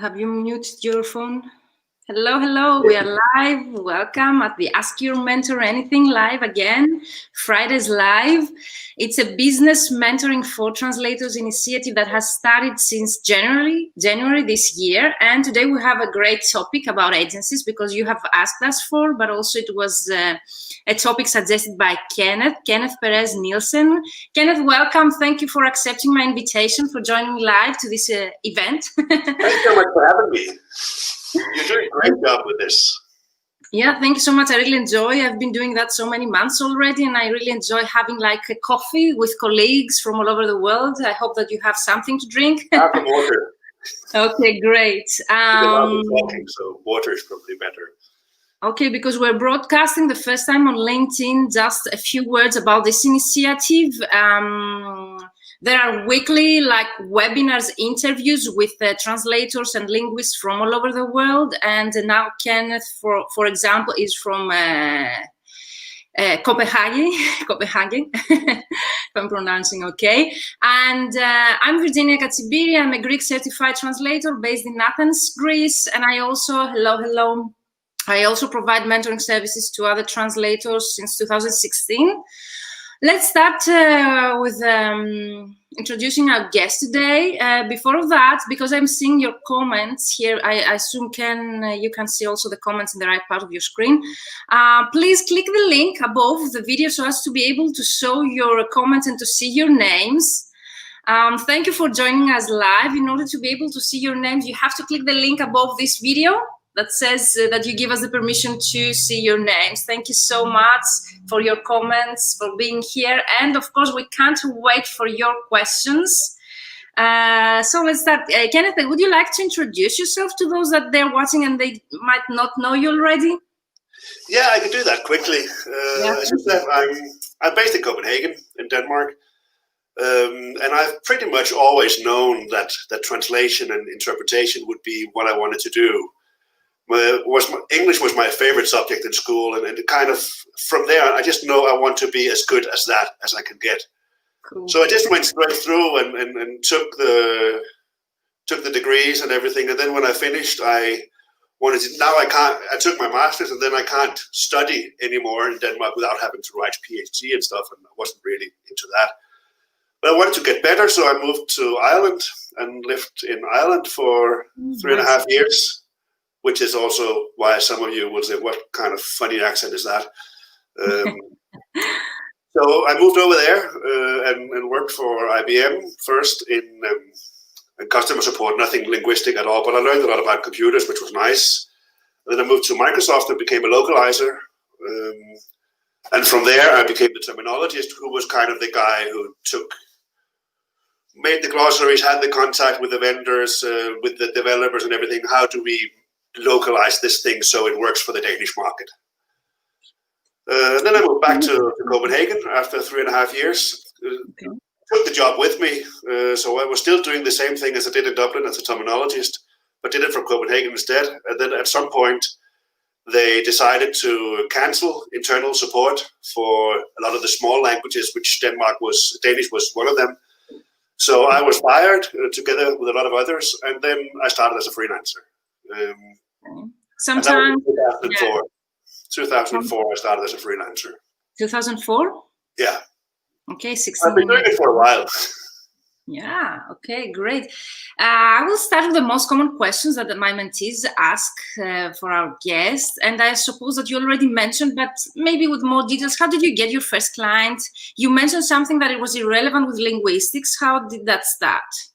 Have you muted your phone? Hello, hello. We are live. Welcome at the Ask Your Mentor Anything live again. Friday's live. It's a business mentoring for translators initiative that has started since January this year. And today we have a great topic about agencies because you have asked us for, but also it was a topic suggested by Kenneth Perez Nielsen. Kenneth, welcome. Thank you for accepting my invitation, for joining me live to this event. Thanks so much for having me. You're doing a great job with this. Yeah, thank you so much. I really enjoy. I've been doing that so many months already, and I really enjoy having like a coffee with colleagues from all over the world. I hope that you have something to drink. Have some water. Okay, great. I'll be talking, so water is probably better. Okay, because we're broadcasting the first time on LinkedIn, just a few words about this initiative. There are weekly webinars, interviews with translators and linguists from all over the world. And now Kenneth, for example, is from Copenhagen, if I'm pronouncing okay. And I'm Virginia Katsimpiri. I'm a Greek certified translator based in Athens, Greece. And I also, hello. I also provide mentoring services to other translators since 2016. Let's start with introducing our guest today. Before that, because I'm seeing your comments here, I assume you can see also the comments in the right part of your screen. Please click the link above the video so as to be able to show your comments and to see your names. Thank you for joining us live. In order to be able to see your names, you have to click the link above this video that says that you give us the permission to see your names. Thank you so much for your comments, for being here. And of course, we can't wait for your questions. So let's start. Kenneth, would you like to introduce yourself to those that they're watching and they might not know you already? Yeah, I can do that quickly. As you said, I'm based in Copenhagen, in Denmark. And I've pretty much always known that translation and interpretation would be what I wanted to do. English was my favorite subject in school, and kind of from there, I just know I want to be as good as that as I can get. Cool. So I just went straight through and took the degrees and everything. And then when I finished, I took my master's, and then I can't study anymore in Denmark without having to write PhD and stuff, and I wasn't really into that. But I wanted to get better, so I moved to Ireland and lived in Ireland for 3.5 years. Which is also why some of you will say, what kind of funny accent is that? So I moved over there and worked for IBM first in customer support, nothing linguistic at all, but I learned a lot about computers, which was nice. And then I moved to Microsoft and became a localizer. And from there, I became the terminologist, who was kind of the guy who made the glossaries, had the contact with the vendors, with the developers and everything. How do we localize this thing so it works for the Danish market? Then I moved back to Copenhagen after 3.5 years. Took the job with me, so I was still doing the same thing as I did in Dublin as a terminologist, but did it from Copenhagen instead. And then at some point, they decided to cancel internal support for a lot of the small languages, which Danish was one of them. So I was fired together with a lot of others, and then I started as a freelancer. Sometime 2004 I started as a freelancer. 2004? Yeah. Okay, 16. I've been doing it for a while. Yeah, okay, great. I will start with the most common questions that my mentees ask for our guests. And I suppose that you already mentioned, but maybe with more details, how did you get your first client? You mentioned something that it was irrelevant with linguistics. How did that start?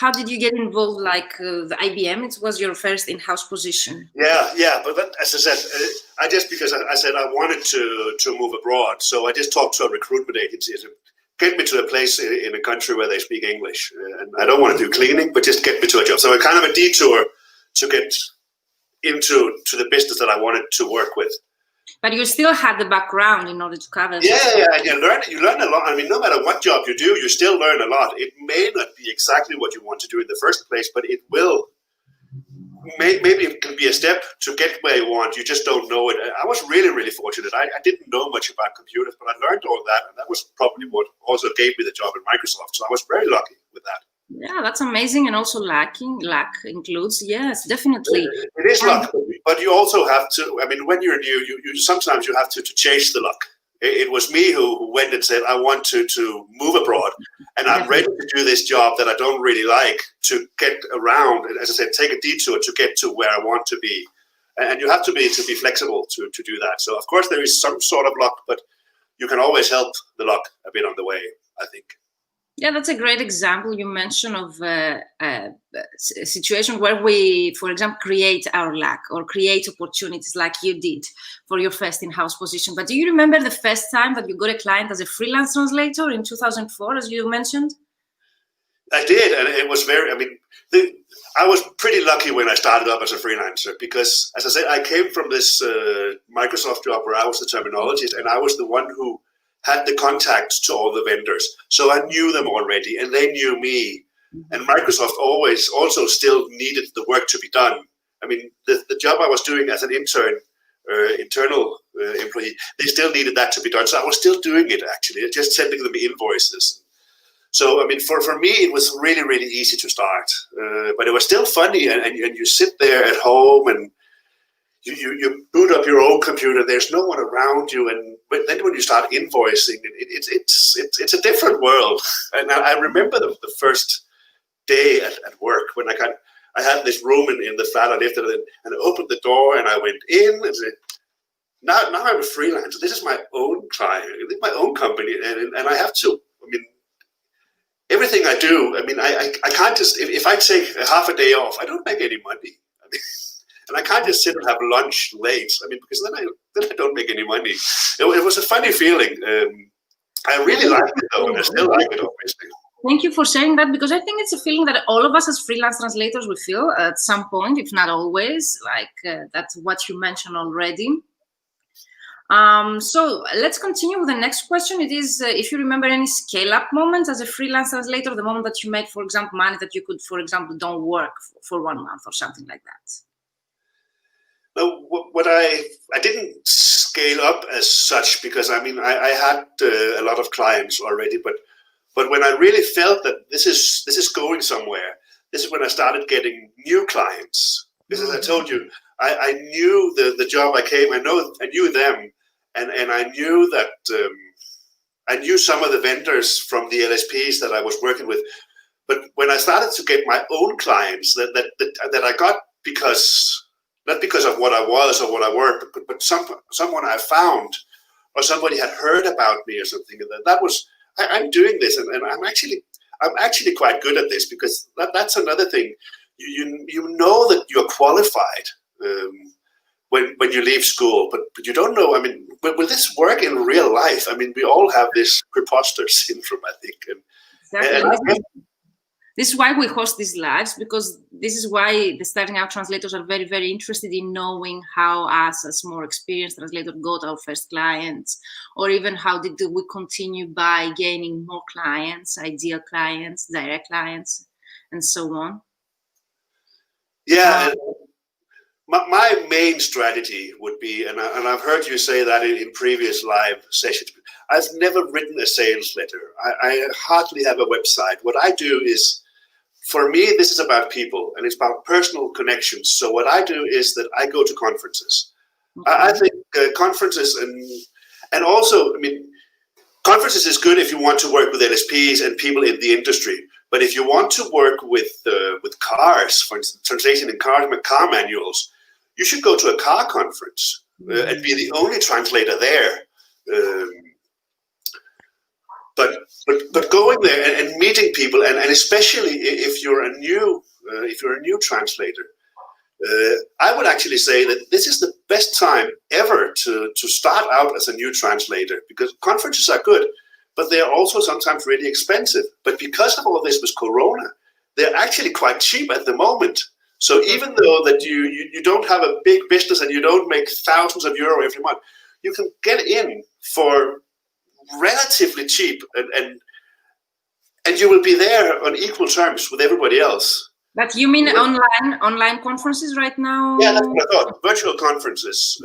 How did you get involved, the IBM? It was your first in-house position. Yeah. But as I said, because I said I wanted to move abroad, so I just talked to a recruitment agency to get me to a place in a country where they speak English. And I don't want to do cleaning, but just get me to a job. So it kind of a detour to get into the business that I wanted to work with. But you still had the background in order to cover. Yeah. You learn a lot. I mean, no matter what job you do, you still learn a lot. It may not be exactly what you want to do in the first place, but it will. Maybe it can be a step to get where you want. You just don't know it. I was really, really fortunate. I didn't know much about computers, but I learned all that, and that was probably what also gave me the job at Microsoft. So I was very lucky with that. Yeah, that's amazing. And also luck includes, yes, definitely. It is luck, but you also have to, I mean, when you're new, you sometimes you have to chase the luck. It was me who went and said, I want to move abroad, and I'm ready to do this job that I don't really like, to get around, and as I said, take a detour to get to where I want to be. And you have to be flexible to do that. So of course there is some sort of luck, but you can always help the luck a bit on the way, I think. Yeah, that's a great example you mentioned of a situation where we, for example, create our luck or create opportunities like you did for your first in-house position. But do you remember the first time that you got a client as a freelance translator in 2004, as you mentioned? I did, and it was very, I mean, I was pretty lucky when I started up as a freelancer because, as I said, I came from this Microsoft job where I was the terminologist, and I was the one who had the contacts to all the vendors. So I knew them already, and they knew me. And Microsoft always also still needed the work to be done. I mean, the job I was doing as an internal employee, they still needed that to be done. So I was still doing it, actually, just sending them invoices. So, I mean, for me, it was really, really easy to start. But it was still funny, and you sit there at home, and you boot up your own computer. There's no one around you, and then when you start invoicing, it's a different world. And I remember the first day at work when I had this room in the flat I lived in, and I opened the door and I went in and said, now I'm a freelancer. This is my own client, my own company, and I have to. I mean, everything I do. I mean, I can't just if I take half a day off, I don't make any money. I mean, and I can't just sit and have lunch late. I mean, because then I don't make any money. It was a funny feeling. I really liked it though, and I still like it, obviously. Thank you for sharing that, because I think it's a feeling that all of us as freelance translators we feel at some point, if not always, like that's what you mentioned already. So let's continue with the next question. It is, if you remember any scale-up moment as a freelance translator, the moment that you made, for example, money that you could, for example, don't work for 1 month or something like that. No, what I didn't scale up as such, because I mean I had a lot of clients already, but when I really felt that this is going somewhere, this is when I started getting new clients. Because as I told you, I knew the job I came. I knew them, and I knew that I knew some of the vendors from the LSPs that I was working with. But when I started to get my own clients, that I got because. Not because of what I was or what I worked, but someone I found, or somebody had heard about me or something. That was, I'm doing this, and I'm actually quite good at this, because that's another thing. You know that you're qualified when you leave school, but you don't know. I mean, will this work in real life? I mean, we all have this imposter syndrome, I think. Exactly. This is why we host these lives, because this is why the starting out translators are very, very interested in knowing how us as more experienced translators got our first clients, or even how did we continue by gaining more clients, ideal clients, direct clients, and so on. Yeah, my main strategy would be, and I've heard you say that in previous live sessions, I've never written a sales letter. I hardly have a website. What I do is, for me, this is about people, and it's about personal connections. So what I do is that I go to conferences. Okay. I think conferences and also, I mean, conferences is good if you want to work with LSPs and people in the industry. But if you want to work with cars, for instance, translation in car manuals, you should go to a car conference and be the only translator there. But going there and meeting people, and especially if you're a new translator, I would actually say that this is the best time ever to start out as a new translator, because conferences are good, but they're also sometimes really expensive. But because of all this with Corona, they're actually quite cheap at the moment. So even though that you don't have a big business and you don't make thousands of euro every month, you can get in for relatively cheap, and you will be there on equal terms with everybody else. But you mean online conferences right now? Yeah, that's what I thought. Virtual conferences,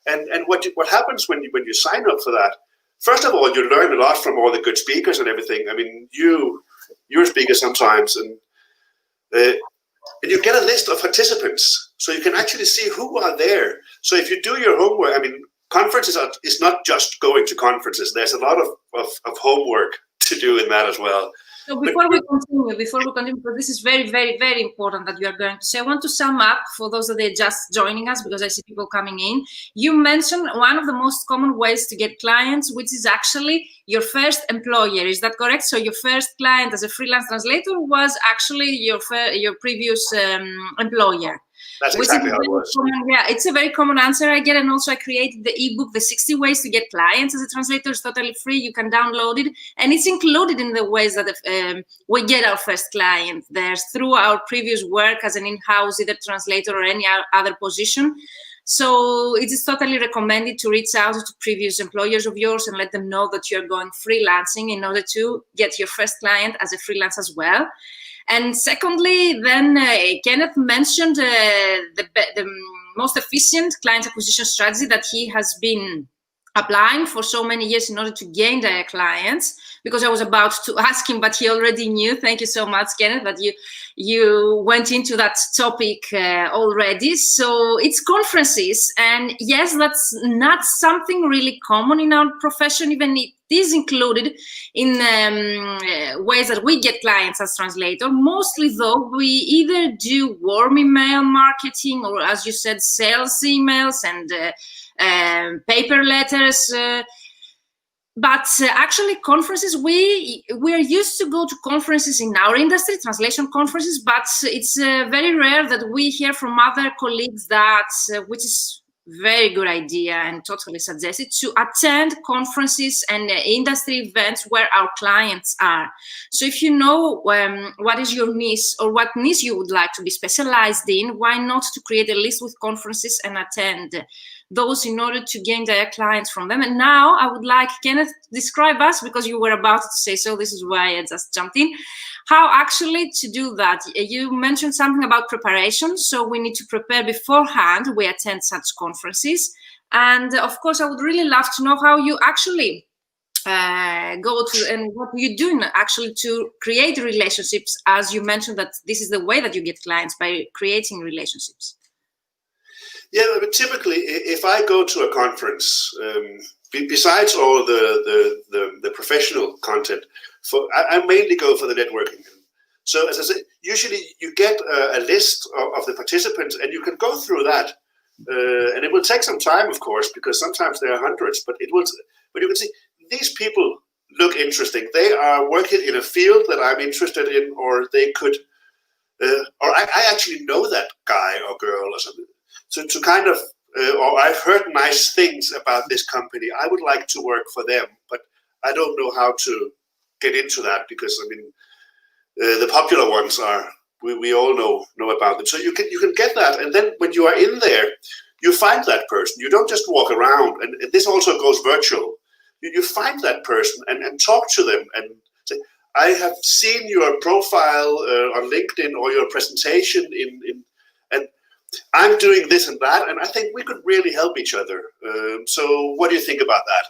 and what happens when you sign up for that? First of all, you learn a lot from all the good speakers and everything. I mean, you're speaking sometimes, and you get a list of participants, so you can actually see who are there. So if you do your homework, I mean, conferences is not just going to conferences. There's a lot of homework to do in that as well. So before we continue, because this is very, very, very important that you are going to say, I want to sum up for those that are just joining us, because I see people coming in. You mentioned one of the most common ways to get clients, which is actually your first employer. Is that correct? So your first client as a freelance translator was actually your previous employer. That's exactly how it was. Yeah, it's a very common answer I get. And also I created the ebook, The 60 Ways to Get Clients as a Translator. It's totally free. You can download it. And it's included in the ways that we get our first client. There's through our previous work as an in-house, either translator or any other position. So it is totally recommended to reach out to previous employers of yours and let them know that you're going freelancing in order to get your first client as a freelance as well. And secondly, then Kenneth mentioned the most efficient client acquisition strategy that he has been applying for so many years in order to gain their clients, because I was about to ask him, but he already knew. Thank you so much, Kenneth, that you went into that topic already. So it's conferences. And yes, that's not something really common in our profession, even it is included in ways that we get clients as translator. Mostly though, we either do warm email marketing or, as you said, sales emails and paper letters. But actually conferences, we are used to go to conferences in our industry, translation conferences, but it's very rare that we hear from other colleagues that, which is very good idea and totally suggested, to attend conferences and industry events where our clients are. So if you know what is your niche or what niche you would like to be specialized in, why not to create a list with conferences and attend those in order to gain direct clients from them. And now I would like Kenneth to describe us, because you were about to say so, this is why I just jumped in, how actually to do that. You mentioned something about preparation, so we need to prepare beforehand. We attend such conferences. And of course, I would really love to know how you actually go to, and what you're doing actually to create relationships, as you mentioned that this is the way that you get clients, by creating relationships. Yeah, but typically, if I go to a conference, besides all the professional content, I mainly go for the networking. So as I said, usually you get a list of the participants, and you can go through that, and it will take some time, of course, because sometimes there are hundreds. But it will. But you can see these people look interesting. They are working in a field that I'm interested in, or they could, or I actually know that guy or girl or something. So to kind of, or I've heard nice things about this company. I would like to work for them, but I don't know how to get into that, because I mean, the popular ones are, we all know about them. So you can get that, and then when you are in there, you find that person. You don't just walk around, and this also goes virtual. You find that person and talk to them and say, I have seen your profile on LinkedIn or your presentation and I'm doing this and that, and I think we could really help each other. So what do you think about that?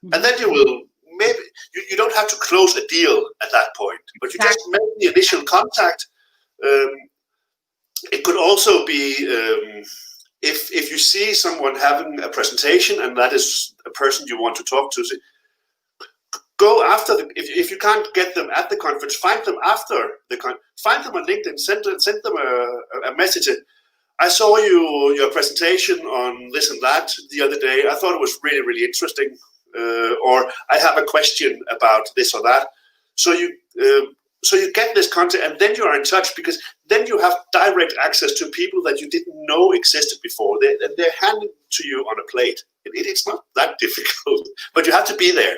Mm-hmm. And then you will, maybe, you don't have to close a deal at that point, but you just make the initial contact. It could also be, if you see someone having a presentation and that is a person you want to talk to, say, go after them. If you can't get them at the conference, find them after the conference. Find them on LinkedIn, send them a message. I saw your presentation on this and that the other day. I thought it was really, really interesting. Or I have a question about this or that. So you get this content, and then you are in touch, because then you have direct access to people that you didn't know existed before. They're handed to you on a plate. It's not that difficult, but you have to be there.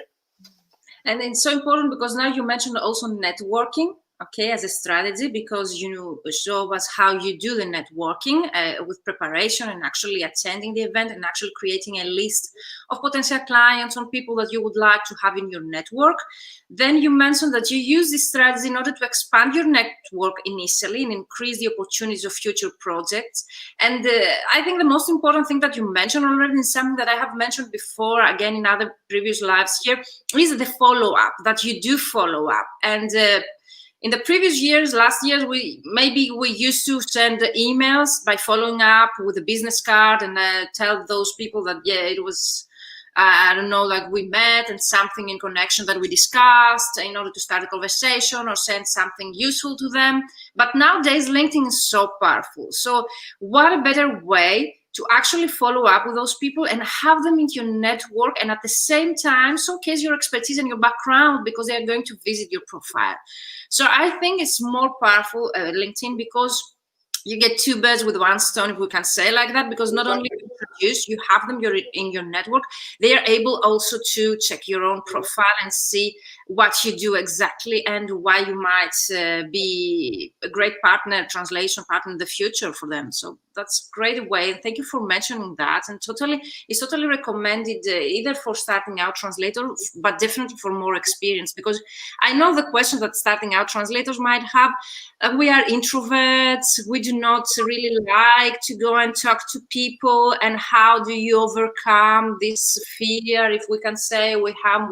And it's so important, because now you mentioned also networking. Okay, as a strategy, because you show us how you do the networking with preparation and actually attending the event and actually creating a list of potential clients or people that you would like to have in your network. Then you mentioned that you use this strategy in order to expand your network initially and increase the opportunities of future projects. And I think the most important thing that you mentioned already, and something that I have mentioned before, again in other previous lives here, is the follow-up, that you do follow up. And in the previous years, last year, we used to send emails by following up with a business card and tell those people that, yeah, it was, I don't know, like we met and something in connection that we discussed in order to start a conversation or send something useful to them. But nowadays, LinkedIn is so powerful. So what a better way to actually follow up with those people and have them into your network, and at the same time showcase your expertise and your background, because they are going to visit your profile. So I think it's more powerful, LinkedIn, because you get two birds with one stone, if we can say like that, because not only you have them in your network, they are able also to check your own profile and see what you do exactly and why you might be a great partner, translation partner in the future for them. So that's a great way. And thank you for mentioning that. And it's totally recommended either for starting out translators, but definitely for more experience, because I know the question that starting out translators might have, we are introverts, we do not really like to go and talk to people, and how do you overcome this fear, if we can say, we have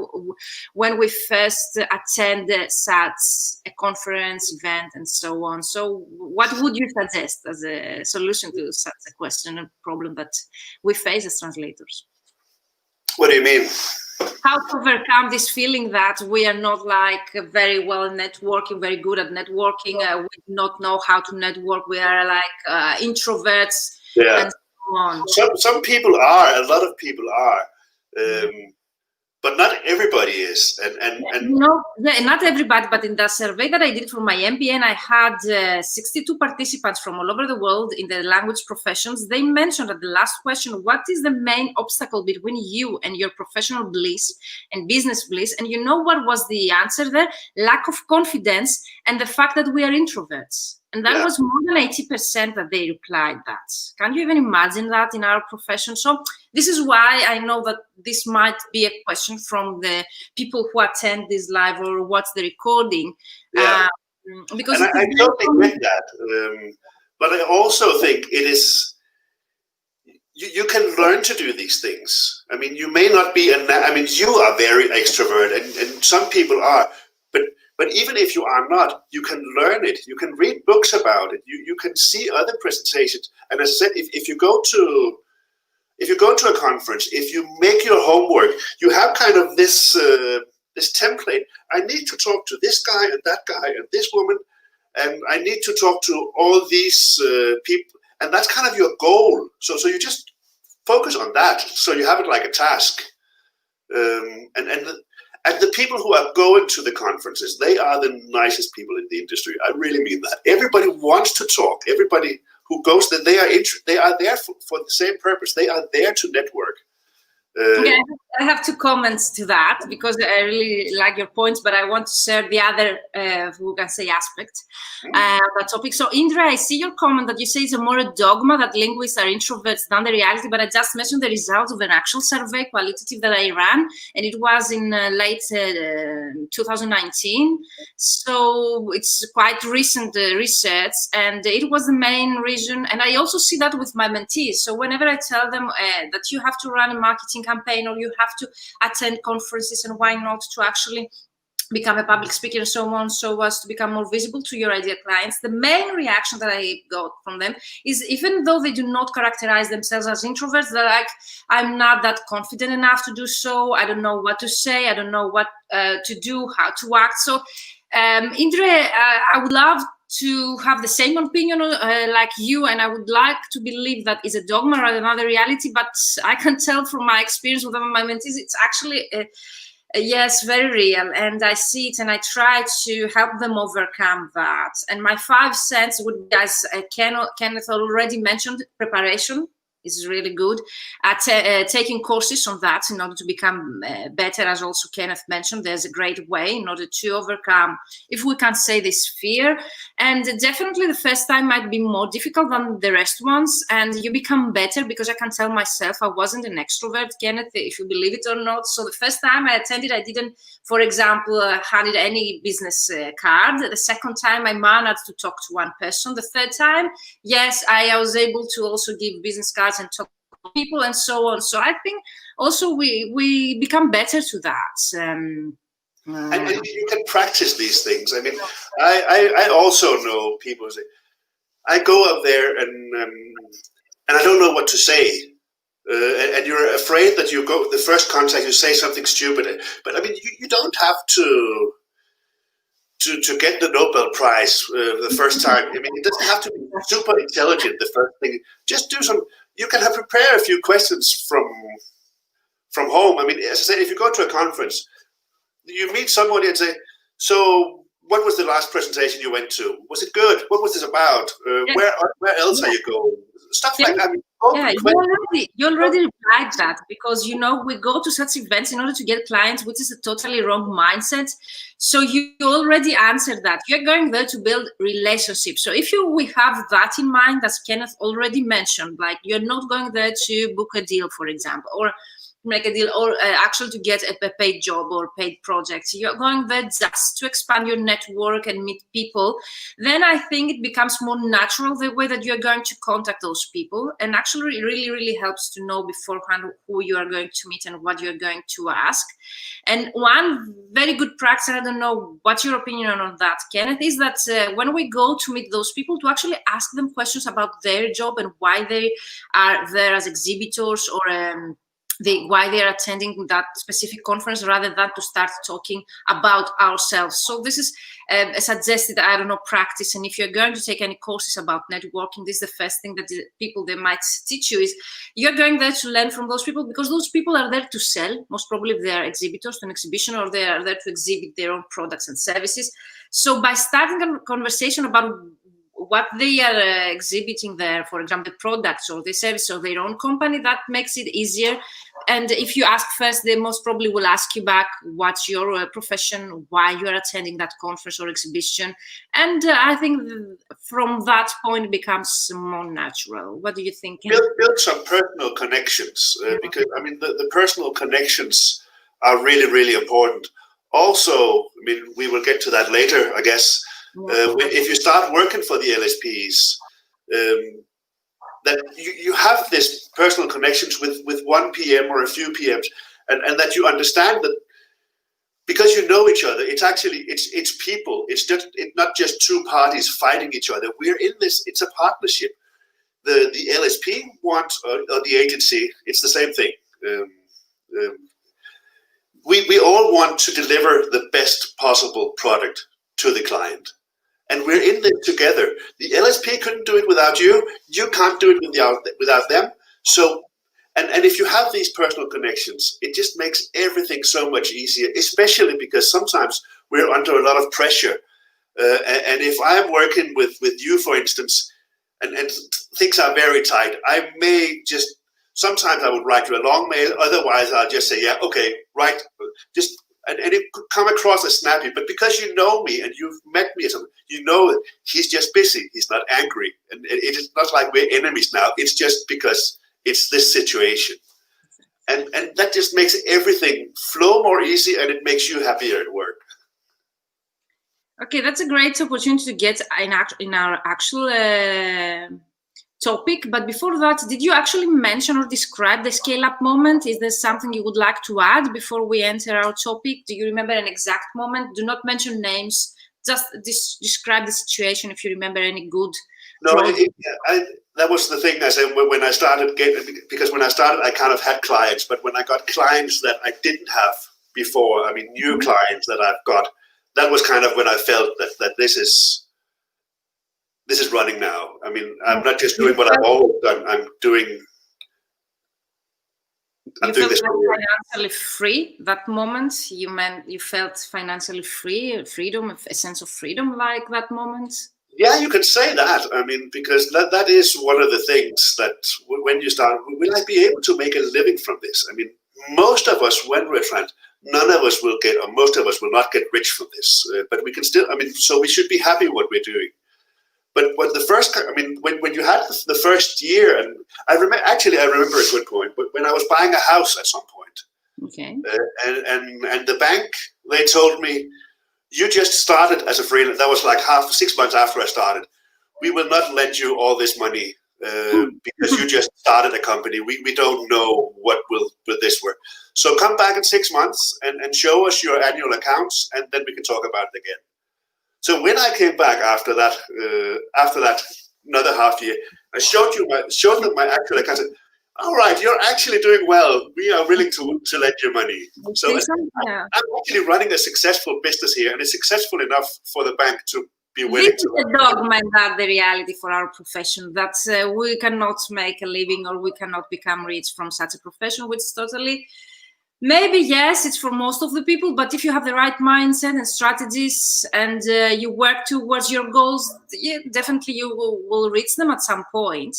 when we first attend such a conference event and so on. So what would you suggest as a solution to such a question and problem that we face as translators? What do you mean? How to overcome this feeling that we are not like very well networking, very good at networking, we do not know how to network, we are like introverts, and so on. Some people are, a lot of people are, but not everybody is. And no, yeah, not everybody, but in the survey that I did for my MBA, I had 62 participants from all over the world in the language professions. They mentioned at the last question, what is the main obstacle between you and your professional bliss and business bliss? And you know what was the answer there? Lack of confidence and the fact that we are introverts. And that was more than 80% that they replied that. Can you even imagine that in our profession? So this is why I know that this might be a question from the people who attend this live or watch the recording. Because and I totally get that. But I also think it is, you can learn to do these things. I mean, you may not be, you are very extrovert, and some people are, but even if you are not, you can learn it. You can read books about it. You can see other presentations. And as I said, if you go to a conference, if you make your homework, you have kind of this this template. I need to talk to this guy and that guy and this woman, and I need to talk to all these people, and that's kind of your goal. So you just focus on that. So you have it like a task, and the people who are going to the conferences, they are the nicest people in the industry. I really mean that. Everybody wants to talk. Everybody who goes there, they are there for the same purpose. They are there to network. I have two comments to that, because I really like your points, but I want to share the other, we can say, aspect of that topic. So Indra, I see your comment that you say it's more a dogma that linguists are introverts than the reality, but I just mentioned the results of an actual survey, qualitative, that I ran, and it was in late 2019. So it's quite recent research, and it was the main reason. And I also see that with my mentees. So whenever I tell them that you have to run a marketing campaign, or you have to attend conferences, and why not to actually become a public speaker and so on, so as to become more visible to your ideal clients, the main reaction that I got from them is, even though they do not characterize themselves as introverts, they're like, I'm not that confident enough to do so, I don't know what to say, I don't know what to do, how to act. So Indra, I would love to have the same opinion like you, and I would like to believe that is a dogma rather than a reality, but I can tell from my experience with my mentees, it's actually yes, very real, and I see it, and I try to help them overcome that. And my 5 cents would be, as Kenneth already mentioned, preparation is really good at taking courses on that in order to become better. As also Kenneth mentioned, there's a great way in order to overcome, if we can say, this fear. And definitely the first time might be more difficult than the rest ones, and you become better, because I can tell myself I wasn't an extrovert, Kenneth, if you believe it or not. So the first time I attended, I didn't, for example, handed any business card. The second time I managed to talk to one person. The third time, yes, I was able to also give business cards and talk to people and so on. So I think also we become better to that. And you can practice these things. I mean, I also know people say, I go up there and I don't know what to say. And you're afraid that you go, the first contact, you say something stupid. But I mean, you don't have to get the Nobel Prize the first time. I mean, it doesn't have to be super intelligent the first thing. Just do some, you can have prepare a few questions from home. I mean, as I said, if you go to a conference, you meet somebody and say, so what was the last presentation you went to? Was it good? What was this about? Where else are you going? Stuff like that. Yeah, you already replied that, because we go to such events in order to get clients, which is a totally wrong mindset. So you already answered that. You're going there to build relationships. So if we have that in mind, as Kenneth already mentioned, like you're not going there to book a deal, for example, or make a deal, or actually to get a paid job or paid project. You're going there just to expand your network and meet people. Then I think it becomes more natural the way that you're going to contact those people, and actually it really, really helps to know beforehand who you are going to meet and what you're going to ask. And one very good practice, and I don't know what's your opinion on that, Kenneth, is that when we go to meet those people, to actually ask them questions about their job and why they are there as exhibitors, or why they are attending that specific conference, rather than to start talking about ourselves. So this is a suggested, practice. And if you're going to take any courses about networking, this is the first thing that the people they might teach you is you're going there to learn from those people, because those people are there to sell. Most probably they are exhibitors to an exhibition, or they are there to exhibit their own products and services. So by starting a conversation about what they are exhibiting there, for example, the products or the service or their own company, that makes it easier. And if you ask first, they most probably will ask you back, what's your profession, why you are attending that conference or exhibition. And I think from that point, it becomes more natural. What do you think? Build some personal connections, because I mean, the personal connections are really, really important. Also, I mean, we will get to that later, I guess. If you start working for the LSPs, that you have this personal connections with one PM or a few PMs, and that you understand that because you know each other, it's people. It's not just two parties fighting each other. We're in this. It's a partnership. The LSP wants, or the agency, it's the same thing. We all want to deliver the best possible product to the client. And we're in this together. The LSP couldn't do it without you. You can't do it without them. So, and if you have these personal connections, it just makes everything so much easier, especially because sometimes we're under a lot of pressure. And if I'm working with you, for instance, and things are very tight, I may just, sometimes I would write you a long mail. Otherwise, I'll just say, yeah, okay, right. And it could come across as snappy, but because you know me and you've met me, you know that he's just busy. He's not angry, and it is not like we're enemies now. It's just because it's this situation, and that just makes everything flow more easy, and it makes you happier at work. Okay, that's a great opportunity to get in our actual topic. But before that, did you actually mention or describe the scale-up moment? Is there something you would like to add before we enter our topic? Do you remember an exact moment? Do not mention names. Just describe the situation if you remember any good. No, that was the thing I said when I started because when I started, I kind of had clients, but when I got clients that I didn't have before, I mean, new clients that I've got, that was kind of when I felt that this is running now. I mean, I'm not just doing what I've always done. I'm doing this. Financially free that moment? You felt financially free, freedom, a sense of freedom like that moment? Yeah, you can say that. I mean, because that is one of the things that when you start, will I be able to make a living from this? I mean, most of us, when we're trans, none of us will get, or most of us will not get rich from this. But we can still, I mean, so we should be happy with what we're doing. But when the first, I mean, when you had the first year, and I remember a good point. But when I was buying a house at some point, okay, and the bank, they told me, you just started as a freelancer. That was like 6 months after I started. We will not lend you all this money because you just started a company. We don't know what will this work. So come back in 6 months and show us your annual accounts, and then we can talk about it again. So when I came back after that another half year, I showed them my actual accounts. All right, you're actually doing well. We are willing to lend you money. So I'm actually running a successful business here, and it's successful enough for the bank to be willing to. This is the dogma and that the reality for our profession. That we cannot make a living or we cannot become rich from such a profession, which is totally. Maybe, yes, it's for most of the people, but if you have the right mindset and strategies and you work towards your goals, definitely you will reach them at some point.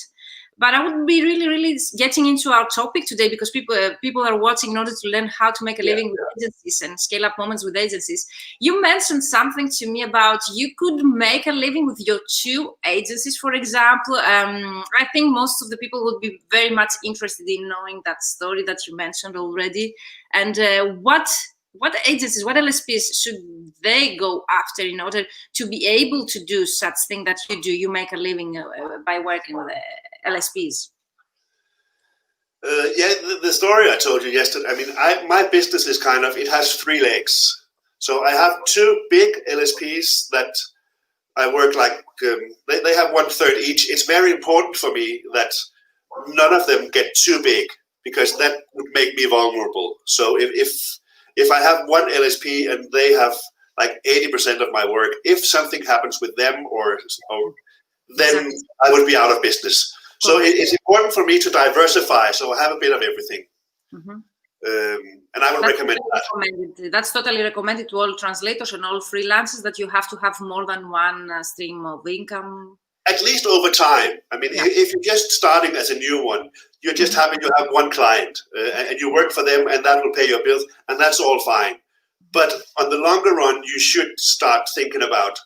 But I would be really getting into our topic today, because people are watching in order to learn how to make a living with agencies and scale up moments with agencies. You mentioned something to me about you could make a living with your 2 agencies, for example. I think most of the people would be very much interested in knowing that story that you mentioned already. And what agencies, what LSPs should they go after in order to be able to do such thing that you do? You make a living by working with LSPs. The story I told you yesterday. I mean, my business is it has 3 legs. So I have 2 big LSPs that I work like. They have 1/3 each. It's very important for me that none of them get too big, because that would make me vulnerable. So if I have one LSP and they have like 80% of my work, if something happens with them or then I would be out of business. So it's important for me to diversify, so I have a bit of everything. And I would recommend that. That's totally recommended to all translators and all freelancers, that you have to have more than one stream of income. At least over time. I mean, if you're just starting as a new one, you're just happy to have one client and you work for them and that will pay your bills, and that's all fine. But on the longer run, you should start thinking about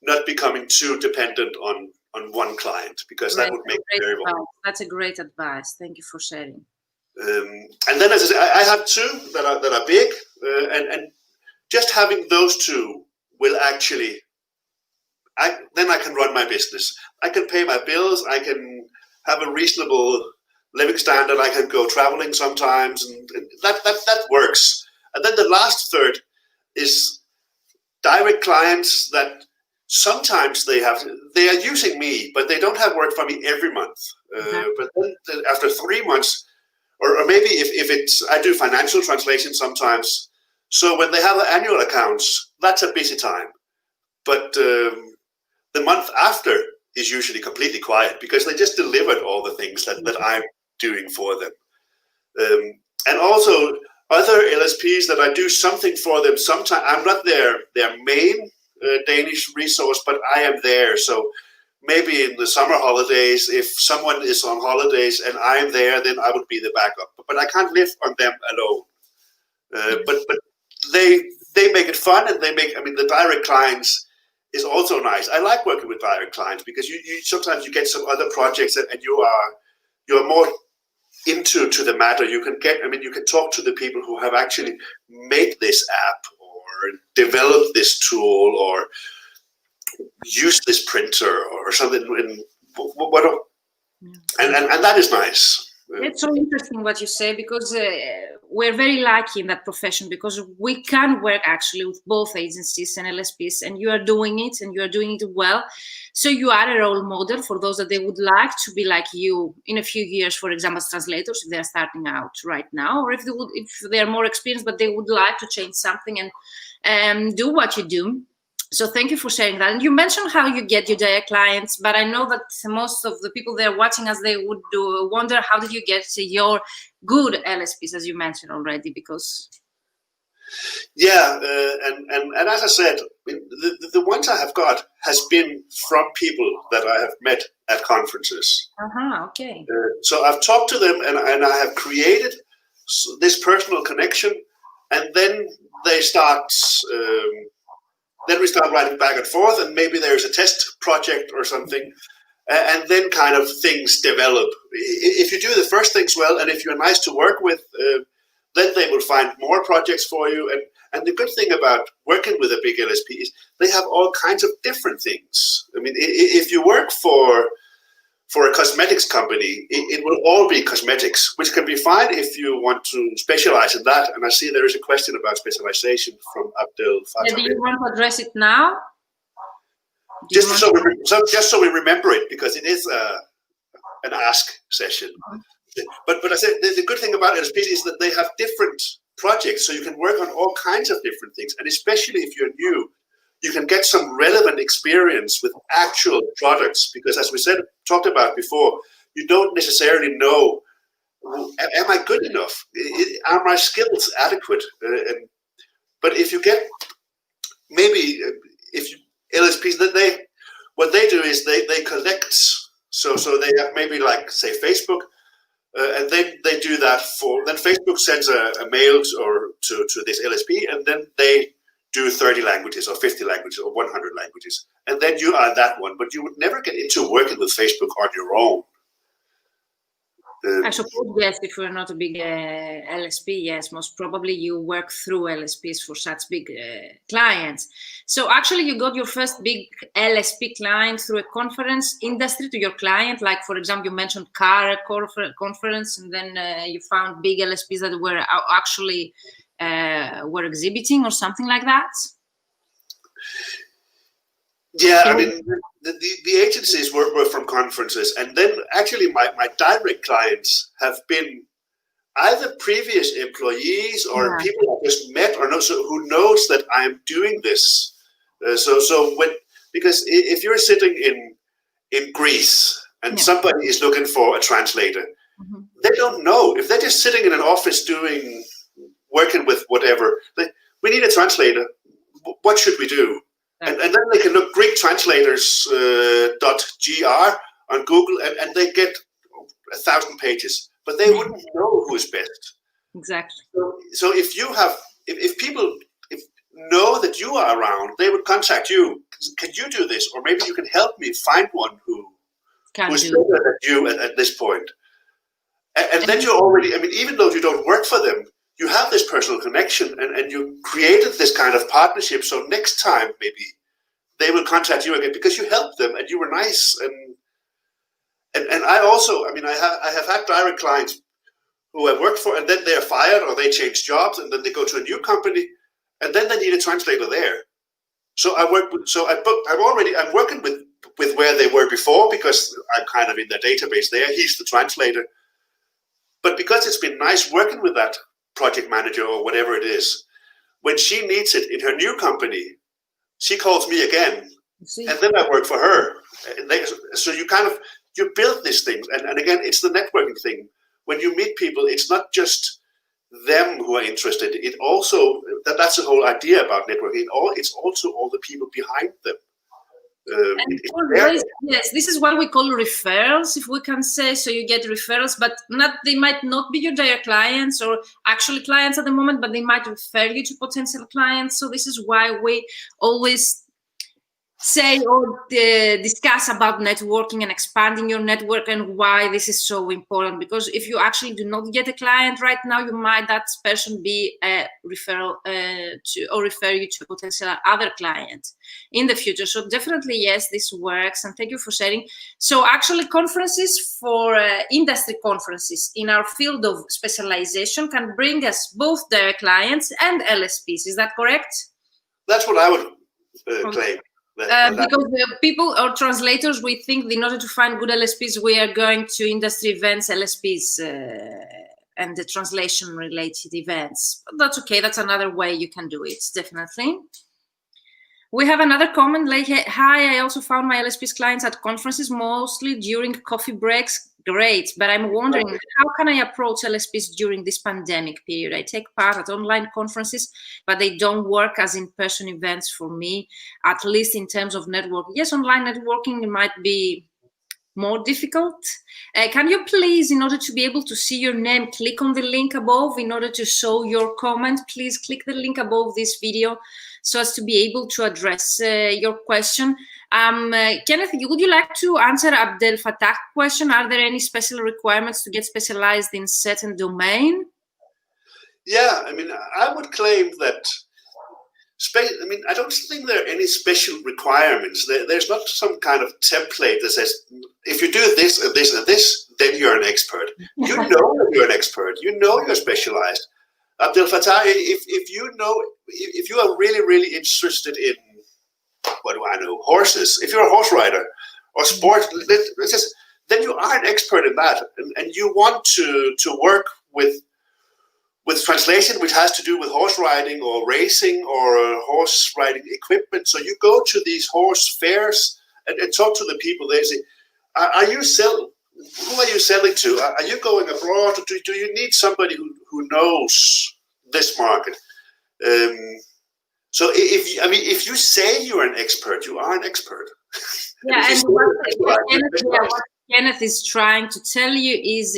not becoming too dependent on one client, because that would make it very vulnerable. That's a great advice. Thank you for sharing. And then, as I say, I have 2 that are big, and just having those 2 will actually. Then I can run my business. I can pay my bills. I can have a reasonable living standard. I can go traveling sometimes, and that works. And then the last third is direct clients that sometimes they are using me, but they don't have work for me every month. But then after 3 months, or maybe if it's, I do financial translation sometimes. So when they have the annual accounts, that's a busy time. But the month after is usually completely quiet, because they just delivered all the things that I'm doing for them. And also other LSPs that I do something for them. Sometimes I'm not their main Danish resource, but I am there. So maybe in the summer holidays, if someone is on holidays and I'm there, then I would be the backup. But I can't live on them alone. But they make it fun, and the direct clients is also nice. I like working with direct clients, because you sometimes you get some other projects and you're more into the matter. You can talk to the people who have actually made this app or developed this tool or used this printer or something. And that is nice. It's so interesting what you say, because we're very lucky in that profession, because we can work actually with both agencies and LSPs, and you are doing it, and you are doing it well. So you are a role model for those that they would like to be like you in a few years, for example, as translators, if they're starting out right now, or if they are more experienced, but they would like to change something and do what you do. So thank you for sharing that. And you mentioned how you get your direct clients, but I know that most of the people that are watching us, they would wonder, how did you get your good LSPs, as you mentioned already? Because and as I said, the ones I have got has been from people that I have met at conferences. Okay. So I've talked to them, and I have created this personal connection, and then they start. Then we start writing back and forth, and maybe there's a test project or something, and then kind of things develop. If you do the first things well, and if you're nice to work with, then they will find more projects for you. And the good thing about working with a big LSP is they have all kinds of different things. I mean, if you work for for a cosmetics company, it will all be cosmetics, which can be fine if you want to specialize in that. And I see there is a question about specialization from Abdel Fattah. Do you want to address it now? Just so we remember it, because it is an ask session. But I said the good thing about LSPs is that they have different projects, so you can work on all kinds of different things. And especially if you're new, you can get some relevant experience with actual products, because as we talked about before, you don't necessarily know, am I good enough? Are my skills adequate? But if you get, maybe if you, LSPs, what they do is they collect, so they have maybe like, say, Facebook, and then they do that then Facebook sends a mail to this LSP, and then they do 30 languages or 50 languages or 100 languages. And then you are that one, but you would never get into working with Facebook on your own. I suppose, yes, if you're not a big LSP, yes, most probably you work through LSPs for such big clients. So actually you got your first big LSP client through a conference industry to your client, like, for example, you mentioned car conference, and then you found big LSPs that were actually were exhibiting or something like that? Yeah, I mean, the agencies were from conferences, and then actually my direct clients have been either previous employees or people I just met or who knows that I'm doing this. Because if you're sitting in Greece and somebody is looking for a translator, they don't know. If they're just sitting in an office working with whatever, we need a translator. What should we do? And then they can look Greek translators .gr on Google, and they get 1,000 pages, but they wouldn't know who is best. Exactly. So if people know that you are around, they would contact you. Can you do this? Or maybe you can help me find one who's better than you at this point. And then you're already, I mean, even though you don't work for them, you have this personal connection, and you created this kind of partnership. So next time, maybe they will contact you again because you helped them and you were nice. And I also, I mean, I have had direct clients who I worked for, and then they're fired or they change jobs, and then they go to a new company, and then they need a translator there. So I'm working with where they were before, because I'm kind of in their database there. He's the translator. But because it's been nice working with that project manager or whatever it is, when she needs it in her new company, she calls me again, and then I work for her. So you build these things, and again, it's the networking thing. When you meet people, it's not just them who are interested. It also that's the whole idea about networking. It's also all the people behind them. Yes, this is what we call referrals, if we can say. So you get referrals, but they might not be your direct clients or actually clients at the moment, but they might refer you to potential clients. So this is why we always say or discuss about networking and expanding your network, and why this is so important. Because if you actually do not get a client right now, that person be a referral or refer you to a potential other client in the future. So definitely, yes, this works, and thank you for sharing. So actually, conferences for industry conferences in our field of specialization can bring us both direct clients and LSPs. Is that correct? That's what I would claim. Because the people or translators, we think in order to find good LSPs, we are going to industry events, LSPs, and the translation related events. But that's okay. That's another way you can do it, definitely. We have another comment like, hi, I also found my LSPs clients at conferences, mostly during coffee breaks. Great, but I'm wondering, how can I approach LSPs during this pandemic period? I take part at online conferences, but they don't work as in-person events for me, at least in terms of networking. Yes, online networking might be more difficult. Can you please, in order to be able to see your name, click on the link above in order to show your comment? Please click the link above this video so as to be able to address your question. Kenneth, would you like to answer Abdel Fattah's question? Are there any special requirements to get specialized in certain domain? Yeah, I mean, I would claim that, I don't think there are any special requirements. There's not some kind of template that says, if you do this and this and this, then you're an expert. You know that you're an expert. You know you're specialized. Abdel Fattah, if you are really, really interested in, what do I know, horses, if you're a horse rider or sport, then you are an expert in that. And you want to work with translation, which has to do with horse riding or racing or horse riding equipment. So you go to these horse fairs and talk to the people. They say, who are you selling to? Are you going abroad? Do you need somebody who knows this market? So if you say you're an expert, you are an expert. Yeah, and what Kenneth is trying to tell you is,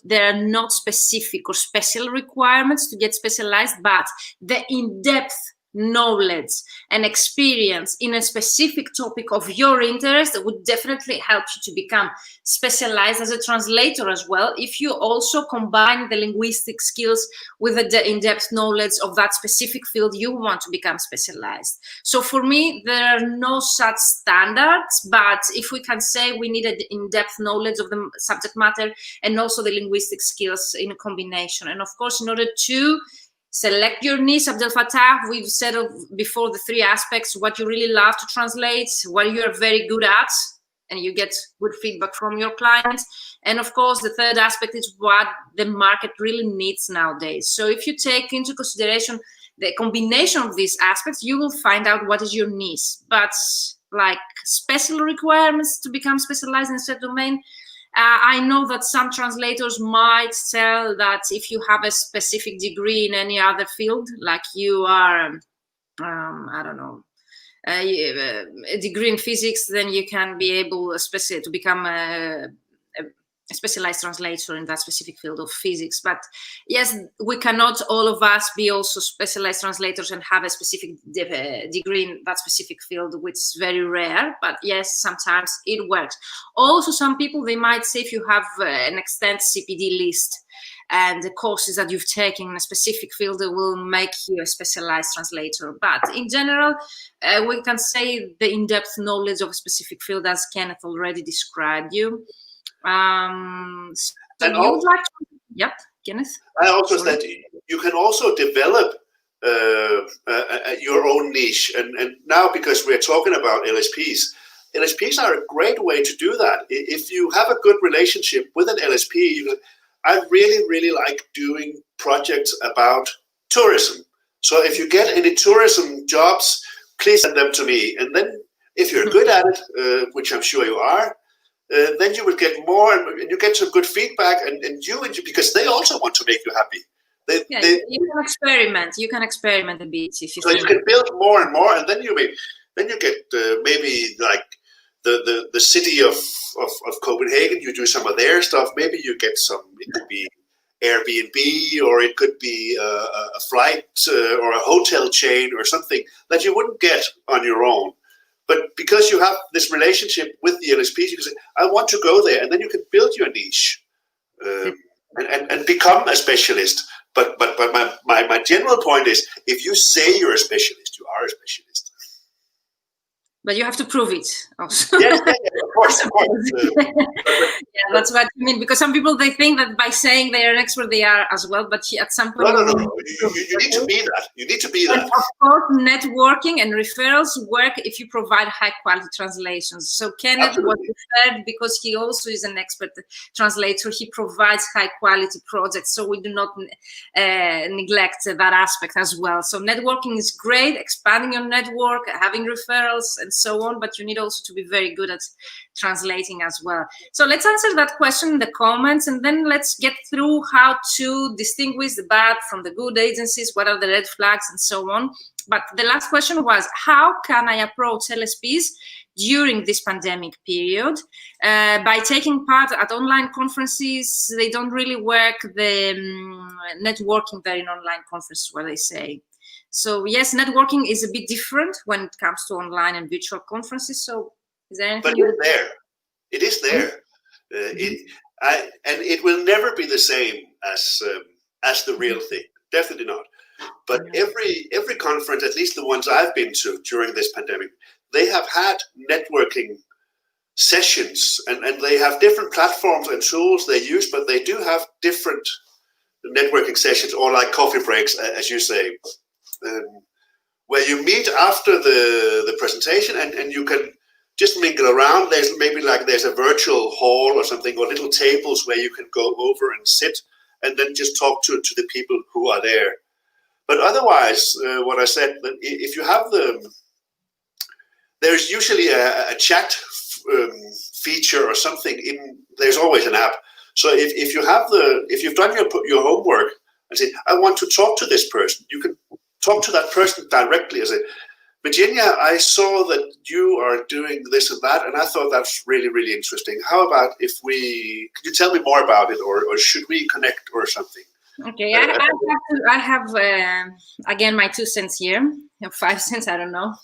there are not specific or special requirements to get specialized, but the in-depth knowledge and experience in a specific topic of your interest would definitely help you to become specialized as a translator as well, if you also combine the linguistic skills with the in-depth knowledge of that specific field you want to become specialized. So for me, there are no such standards, but if we can say we need an in-depth knowledge of the subject matter and also the linguistic skills in a combination. And of course, in order to select your niche, Abdel Fattah, we've said before the 3 aspects: what you really love to translate, what you're very good at, and you get good feedback from your clients. And of course, the 3rd aspect is what the market really needs nowadays. So if you take into consideration the combination of these aspects, you will find out what is your niche. But like special requirements to become specialized in a certain domain, I know that some translators might tell that if you have a specific degree in any other field, like you are, I don't know, a degree in physics, then you can be able to become a specialized translator in that specific field of physics. But yes, we cannot all of us be also specialized translators and have a specific degree in that specific field, which is very rare. But yes, sometimes it works. Also, some people, they might say if you have an extended CPD list and the courses that you've taken in a specific field, it will make you a specialized translator. But in general, we can say the in-depth knowledge of a specific field, as Kenneth already described you. So you would like to, yep, Kenneth? I also said you can also develop your own niche. And now, because we're talking about LSPs are a great way to do that. If you have a good relationship with an LSP, I really, really like doing projects about tourism. So if you get any tourism jobs, please send them to me. And then if you're good at it, which I'm sure you are, then you will get more, and you get some good feedback, and because they also want to make you happy. You can experiment. You can experiment a bit if you. So you can build more and more, and then you get maybe like the city of Copenhagen. You do some of their stuff. Maybe you get some. It could be Airbnb, or it could be a flight or a hotel chain or something that you wouldn't get on your own. But because you have this relationship with the LSPs, you can say, I want to go there, and then you can build your niche and become a specialist. But my general point is, if you say you're a specialist, you are a specialist. But you have to prove it also. Yes, of course. Yeah, that's what I mean. Because some people, they think that by saying they are an expert, they are as well. But at some point, no. You need to be that. You need to be that. And of course, networking and referrals work if you provide high quality translations. So Kenneth was referred because he also is an expert translator. He provides high quality projects, so we do not neglect that aspect as well. So networking is great, expanding your network, having referrals, and so on, but you need also to be very good at translating as well. So let's answer that question in the comments, and then let's get through how to distinguish the bad from the good agencies, what are the red flags, and so on. But the last question was, how can I approach LSPs during this pandemic period? By taking part at online conferences, they don't really work the networking there in online conferences, what they say. So yes, networking is a bit different when it comes to online and virtual conferences. So is there anything? But it is there. And it will never be the same as the real thing. Definitely not. But every conference, at least the ones I've been to during this pandemic, they have had networking sessions, and they have different platforms and tools they use, but they do have different networking sessions, or like coffee breaks, as you say, where you meet after the presentation, and you can just mingle around. There's a virtual hall or something, or little tables where you can go over and sit and then just talk to the people who are there. But otherwise, what I said, if you have there's usually a chat feature or something. There's always an app. So if you've done your homework and say, I want to talk to this person, you can talk to that person directly. As Virginia, I saw that you are doing this and that, and I thought that's really, really interesting. How about could you tell me more about it, or should we connect or something? Okay, I have again, my 2 cents here, 5 cents, I don't know.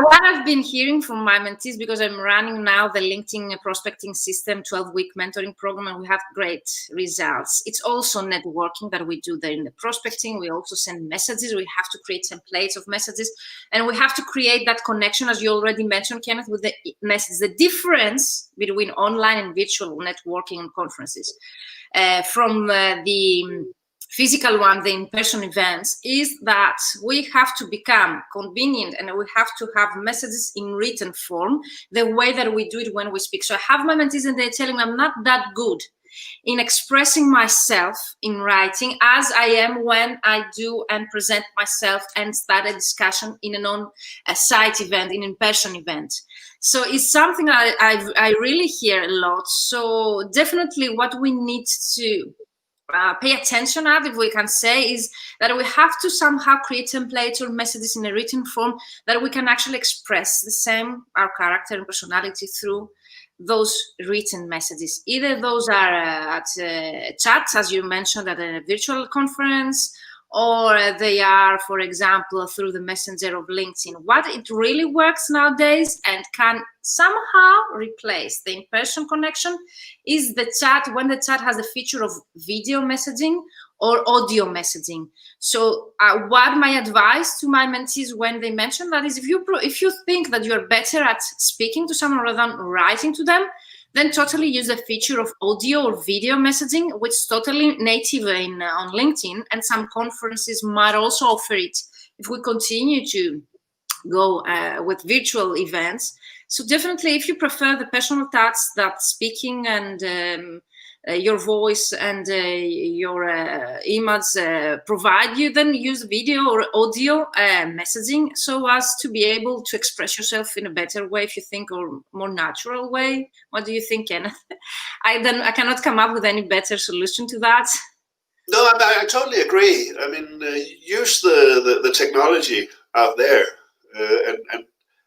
What I've been hearing from my mentees, because I'm running now the LinkedIn prospecting system 12-week mentoring program, and we have great results. It's also networking that we do there in the prospecting. We also send messages. We have to create templates of messages, and we have to create that connection, as you already mentioned, Kenneth, with the message. The difference between online and virtual networking and conferences from the physical one, the in-person events, is that we have to become convenient, and we have to have messages in written form, the way that we do it when we speak. So I have my mentees, and they're telling me I'm not that good in expressing myself in writing as I am when I do and present myself and start a discussion in an on-site event, in an in-person event. So it's something I really hear a lot. So definitely what we need to pay attention at, if we can say, is that we have to somehow create templates or messages in a written form that we can actually express the same, our character and personality, through those written messages. Either those are at chats, as you mentioned, at a virtual conference, or they are, for example, through the messenger of LinkedIn. What it really works nowadays and can somehow replace the in-person connection is the chat, when the chat has a feature of video messaging or audio messaging. So what my advice to my mentees when they mention that is, if you think that you're better at speaking to someone rather than writing to them, then totally use the feature of audio or video messaging, which is totally native on LinkedIn, and some conferences might also offer it if we continue to go with virtual events. So definitely, if you prefer the personal touch that speaking and your voice and your image provide you, then use video or audio messaging, so as to be able to express yourself in a better way, if you think, or more natural way. What do you think, Kenneth? I cannot come up with any better solution to that. No, I totally agree. I mean, use the technology out there,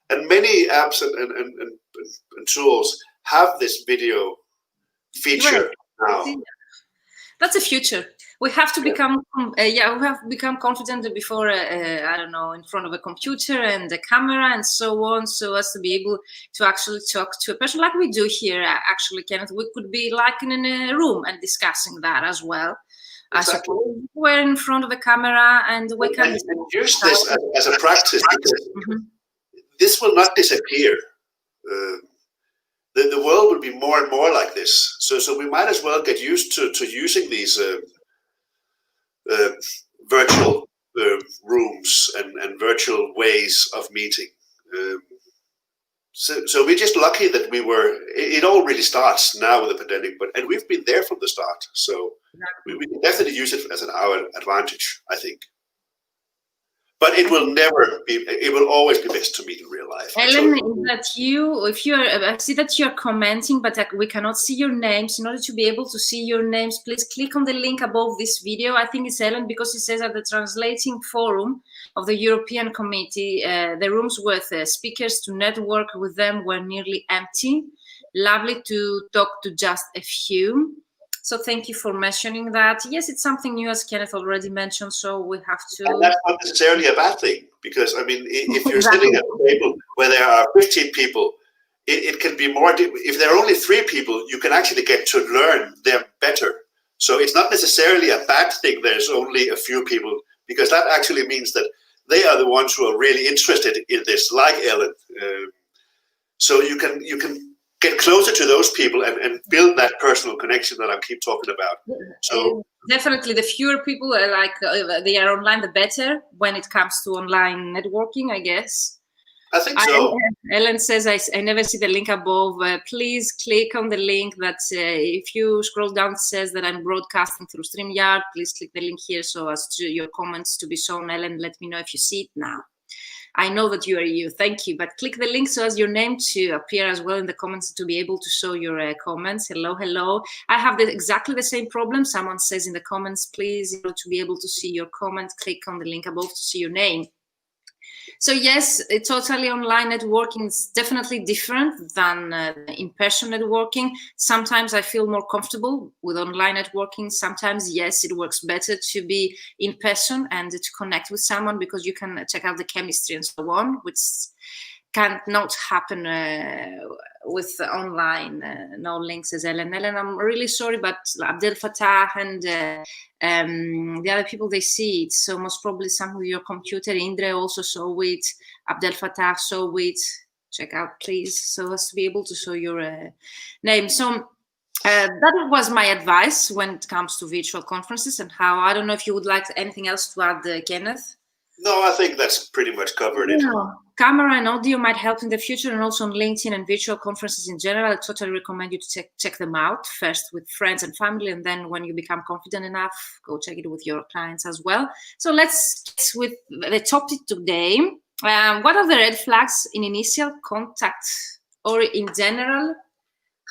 and many apps and tools have this video feature. Right. Now. That's the future. We have to become, we have become confident before, I don't know, in front of a computer and a camera and so on, so as to be able to actually talk to a person like we do here. Actually, Kenneth, we could be like in a room and discussing that as well. Exactly. We're in front of a camera and we can and use this as a practice, because this will not disappear. The world will be more and more like this. So we might as well get used to using these virtual rooms and virtual ways of meeting. So we're just lucky that it all really starts now with the pandemic, and we've been there from the start. So we can definitely use it as our advantage, I think. But it will always be best to meet in real life. Ellen, I see that you're commenting, but we cannot see your names. In order to be able to see your names, please click on the link above this video. I think it's Ellen, because it says at the Translating Forum of the European Committee, the rooms with speakers to network with them were nearly empty. Lovely to talk to just a few. So thank you for mentioning that. Yes, it's something new, as Kenneth already mentioned, so we have to... And that's not necessarily a bad thing, because, I mean, if you're sitting at a table where there are 15 people, it can be more... If there are only 3 people, you can actually get to learn them better. So it's not necessarily a bad thing there's only a few people, because that actually means that they are the ones who are really interested in this, like Ellen. So you can get closer to those people and build that personal connection that I keep talking about. So definitely, the fewer people they are online, the better when it comes to online networking, I guess. I think so. Ellen says, I never see the link above. Please click on the link that if you scroll down, it says that I'm broadcasting through StreamYard. Please click the link here so as to your comments to be shown. Ellen, let me know if you see it now. I know that you are you. Thank you. But click the link so as your name to appear as well in the comments to be able to show your comments. Hello, hello. I have exactly the same problem. Someone says in the comments, please, to be able to see your comment, click on the link above to see your name. So yes, totally online networking is definitely different than in-person networking. Sometimes I feel more comfortable with online networking. Sometimes, yes, it works better to be in person and to connect with someone because you can check out the chemistry and so on, which cannot happen with online. No links, says Ellen. Ellen, I'm really sorry, but Abdel Fattah and the other people, they see it. So most probably some of your computer. Indre also saw it. Abdel Fattah saw it. Check out, please, so as to be able to show your name. So that was my advice when it comes to virtual conferences and how. I don't know if you would like anything else to add, Kenneth. No, I think that's pretty much covered it. Camera and audio might help in the future, and also on LinkedIn and virtual conferences in general. I totally recommend you to check them out first with friends and family, and then when you become confident enough, go check it with your clients as well. So let's get with the topic today. What are the red flags in initial contact or in general?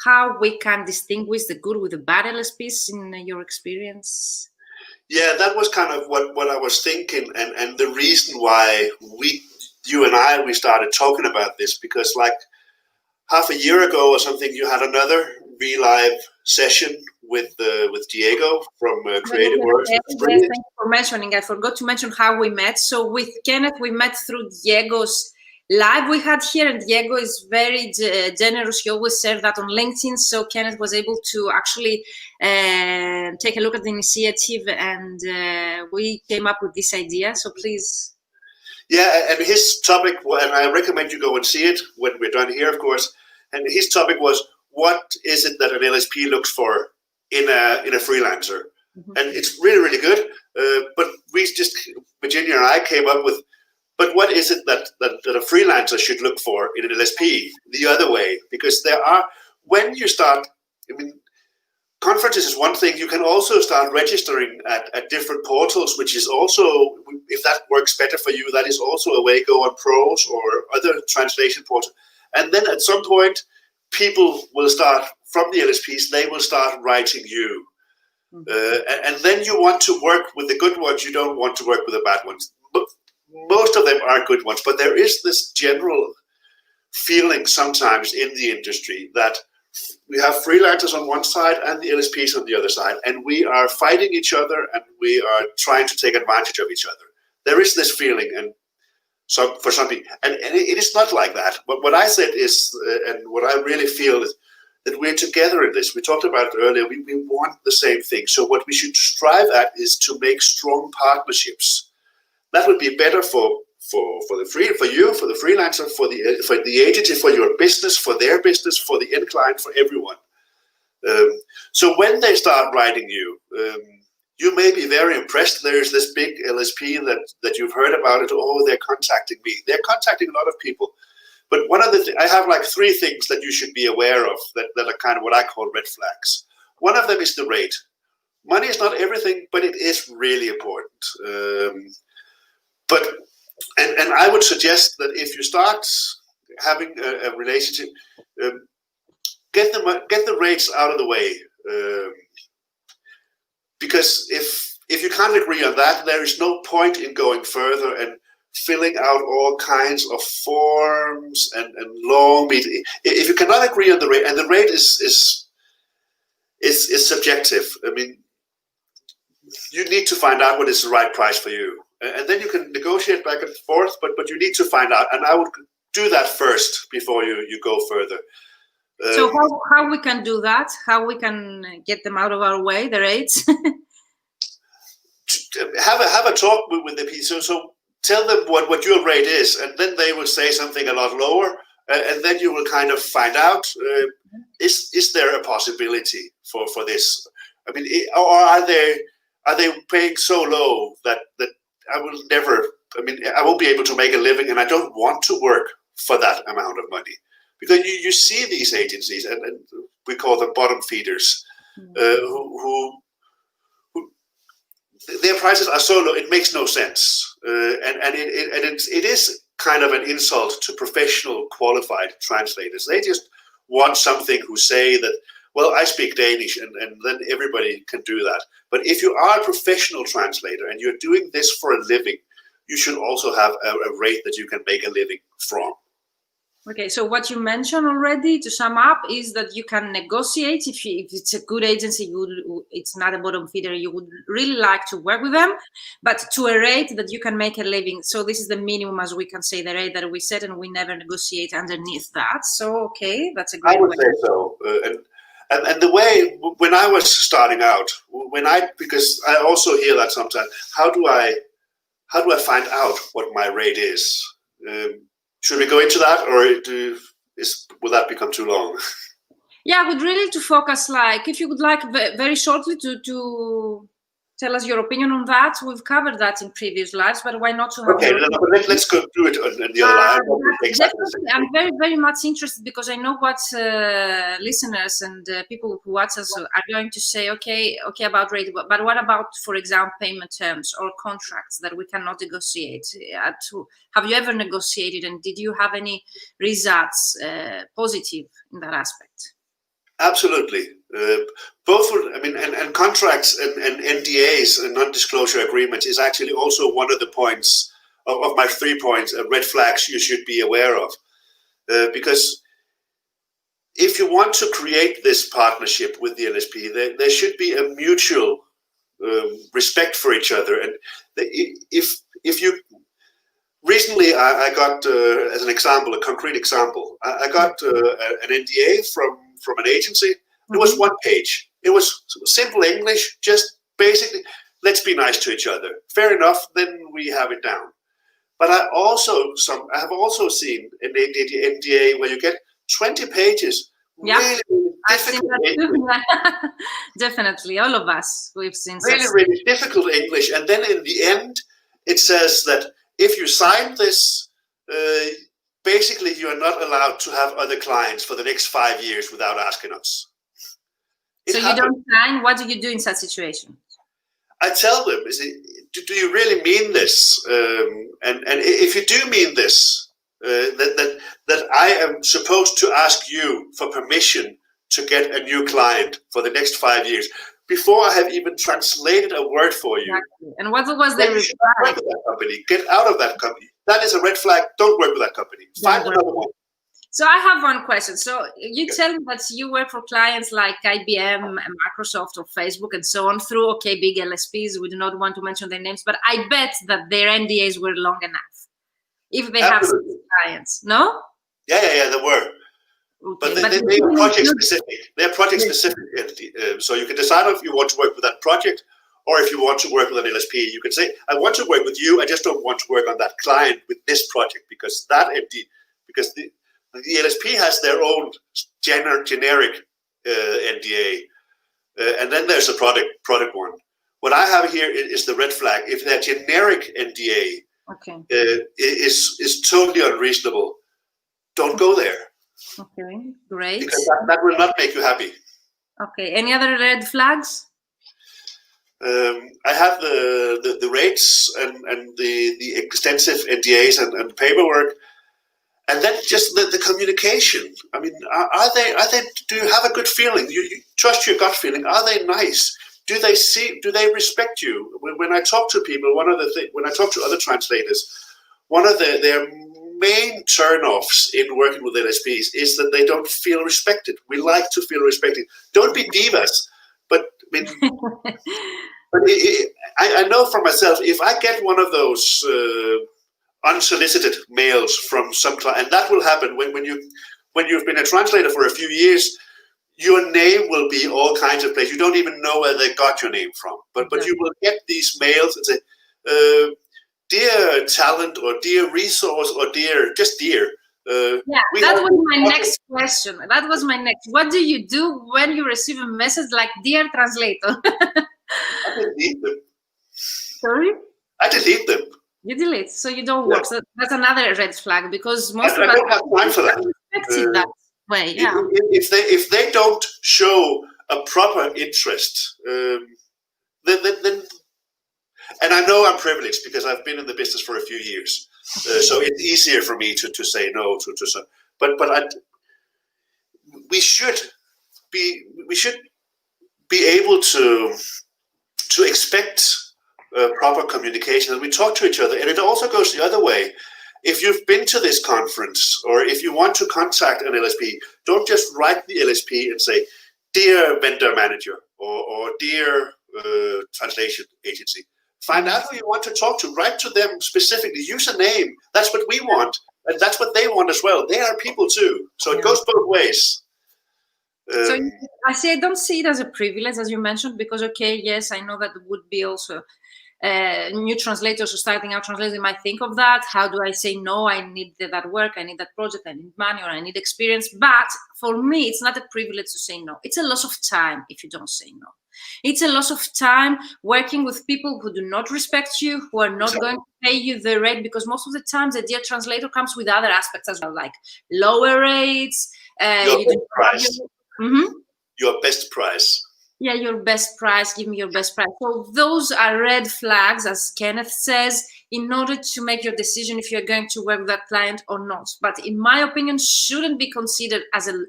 How we can distinguish the good with the bad LSPs in your experience? Yeah, that was kind of what I was thinking, and the reason why you and I started talking about this, because like half a year ago or something, you had another live session with Diego from Creative Works. Yes, thank you for mentioning. I forgot to mention how we met. So with Kenneth, we met through Diego's live we had here, and Diego is very generous. He always shared that on LinkedIn. So Kenneth was able to actually take a look at the initiative, and we came up with this idea. So please. Yeah, and his topic, and I recommend you go and see it when we're done here, of course. And his topic was, what is it that an LSP looks for in a freelancer? Mm-hmm. And it's really, really good. But Virginia and I came up with, but what is it that a freelancer should look for in an LSP the other way? Because when you start, conferences is one thing. You can also start registering at different portals, which is also, if that works better for you, that is also a way. Go on Pros or other translation portals. And then at some point, people will start, from the LSPs, they will start writing you. Mm-hmm. And then you want to work with the good ones. You don't want to work with the bad ones. But most of them are good ones. But there is this general feeling sometimes in the industry that we have freelancers on one side and the LSPs on the other side, and we are fighting each other and we are trying to take advantage of each other. There is this feeling, and for some people, and it is not like that. But what I said is, and what I really feel is that we're together in this. We talked about it earlier. We want the same thing. So what we should strive at is to make strong partnerships. That would be better for you, for the freelancer, for the agency, for your business, for their business, for the end client, for everyone. So when they start writing you, you may be very impressed. There's this big LSP that you've heard about it. Oh, they're contacting me. They're contacting a lot of people. But one of the I have like 3 things that you should be aware of that are kind of what I call red flags. One of them is the rate. Money is not everything, but it is really important. And I would suggest that if you start having a relationship, get the rates out of the way, because if you can't agree on that, there is no point in going further and filling out all kinds of forms and long meetings. If you cannot agree on the rate, and the rate is subjective. I mean, you need to find out what is the right price for you. And then you can negotiate back and forth, but you need to find out. And I would do that first before you go further. So how we can do that? How we can get them out of our way, the rates? have a talk with the people. So tell them what your rate is, and then they will say something a lot lower. and then you will kind of find out, is there a possibility for this? I mean, or are they paying so low that I will never, I mean, I won't be able to make a living, and I don't want to work for that amount of money. Because you see these agencies, and we call them bottom feeders, who their prices are so low, it makes no sense. And it is kind of an insult to professional qualified translators. They just want something who say that, well, I speak Danish, and then everybody can do that. But if you are a professional translator and you're doing this for a living, you should also have a rate that you can make a living from. Okay, so what you mentioned already, to sum up, is that you can negotiate. If it's a good agency, it's not a bottom feeder, you would really like to work with them, but to a rate that you can make a living. So this is the minimum, as we can say, the rate that we set, and we never negotiate underneath that. So, okay, that's a great way. I would say so. And the way, when I was starting out, because I also hear that sometimes, how do I find out what my rate is? Should we go into that, or will that become too long? Yeah, I would really to focus, like, if you would like very shortly to tell us your opinion on that. We've covered that in previous lives, but why not to have? Okay, let's go through it on the other line. Definitely, I'm very, very much interested, because I know what listeners and people who watch us are going to say. Okay, about rate, but what about, for example, payment terms or contracts that we cannot negotiate? Have you ever negotiated, and did you have any results positive in that aspect? Absolutely. Both, I mean, and contracts and NDAs and non-disclosure agreements is actually also one of the points of my 3 points, red flags you should be aware of. Because if you want to create this partnership with the LSP, there should be a mutual respect for each other. And if you recently, I got as an example, a concrete example, I got an NDA from an agency. It was 1 page. It was simple English, just basically, let's be nice to each other. Fair enough, then we have it down. But I have also seen an NDA where you get 20 pages. Yeah, really difficult English. Definitely, all of us, we've seen really difficult English. And then in the end, it says that if you sign this, basically you are not allowed to have other clients for the next 5 years without asking us. So you don't sign? What do you do in such situation? I tell them, do you really mean this? And if you do mean this, that I am supposed to ask you for permission to get a new client for the next 5 years, before I have even translated a word for you. Exactly. And what was the reply? Work with that company. Get out of that company. That is a red flag. Don't work with that company. Find another one. So I have one question. So you tell me that you work for clients like IBM, Microsoft, or Facebook, and so on through big LSPs. We do not want to mention their names, but I bet that their NDAs were long enough. If they have some clients, no? Yeah, they were. Okay, but they are project specific. They're project specific entity. So you can decide if you want to work with that project, or if you want to work with an LSP. You can say, I want to work with you. I just don't want to work on that client with this project, because that entity, because the LSP has their own generic NDA, and then there's a product one. What I have here is the red flag. If their generic NDA is totally unreasonable, don't go there. Okay, great. Because that will not make you happy. Okay, any other red flags? I have the rates and the extensive NDAs and paperwork. And then just the communication. I mean, are they? Do you have a good feeling? You trust your gut feeling. Are they nice? Do they respect you? When I talk to people, when I talk to other translators, one of their main turn-offs in working with LSPs is that they don't feel respected. We like to feel respected. Don't be divas, but I mean, I know for myself, if I get one of those unsolicited mails from some client, and that will happen when you've been a translator for a few years, your name will be all kinds of places. You don't even know where they got your name from, but you will get these mails and say, dear talent, or dear resource, or dear, That was my next question. That was my next. What do you do when you receive a message like "Dear translator"? I delete them. Sorry? I delete them. You delete, so you don't work. So that's another red flag, because most of us don't have time for that. That way. Yeah. If they don't show a proper interest, then and I know I'm privileged because I've been in the business for a few years, so it's easier for me to say no to some. But we should be able to expect proper communication, and we talk to each other. And it also goes the other way. If you've been to this conference, or if you want to contact an LSP, don't just write the LSP and say, "Dear vendor manager," or "Dear translation agency." Find out who you want to talk to. Write to them specifically. Use a name. That's what we want, and that's what they want as well. They are people too, so it goes both ways. So I don't see it as a privilege, as you mentioned, because yes, I know that would be also new translators or starting out translators might think of that. How do I say no? I need that work. I need that project. I need money, or I need experience. But for me, it's not a privilege to say no. It's a loss of time if you don't say no. It's a loss of time working with people who do not respect you, who are not going to pay you the rate, because most of the time the dear translator comes with other aspects as well, like lower rates. Your best price. Yeah, your best price. Give me your best price. So those are red flags, as Kenneth says, in order to make your decision if you're going to work with that client or not. But in my opinion, shouldn't be considered as a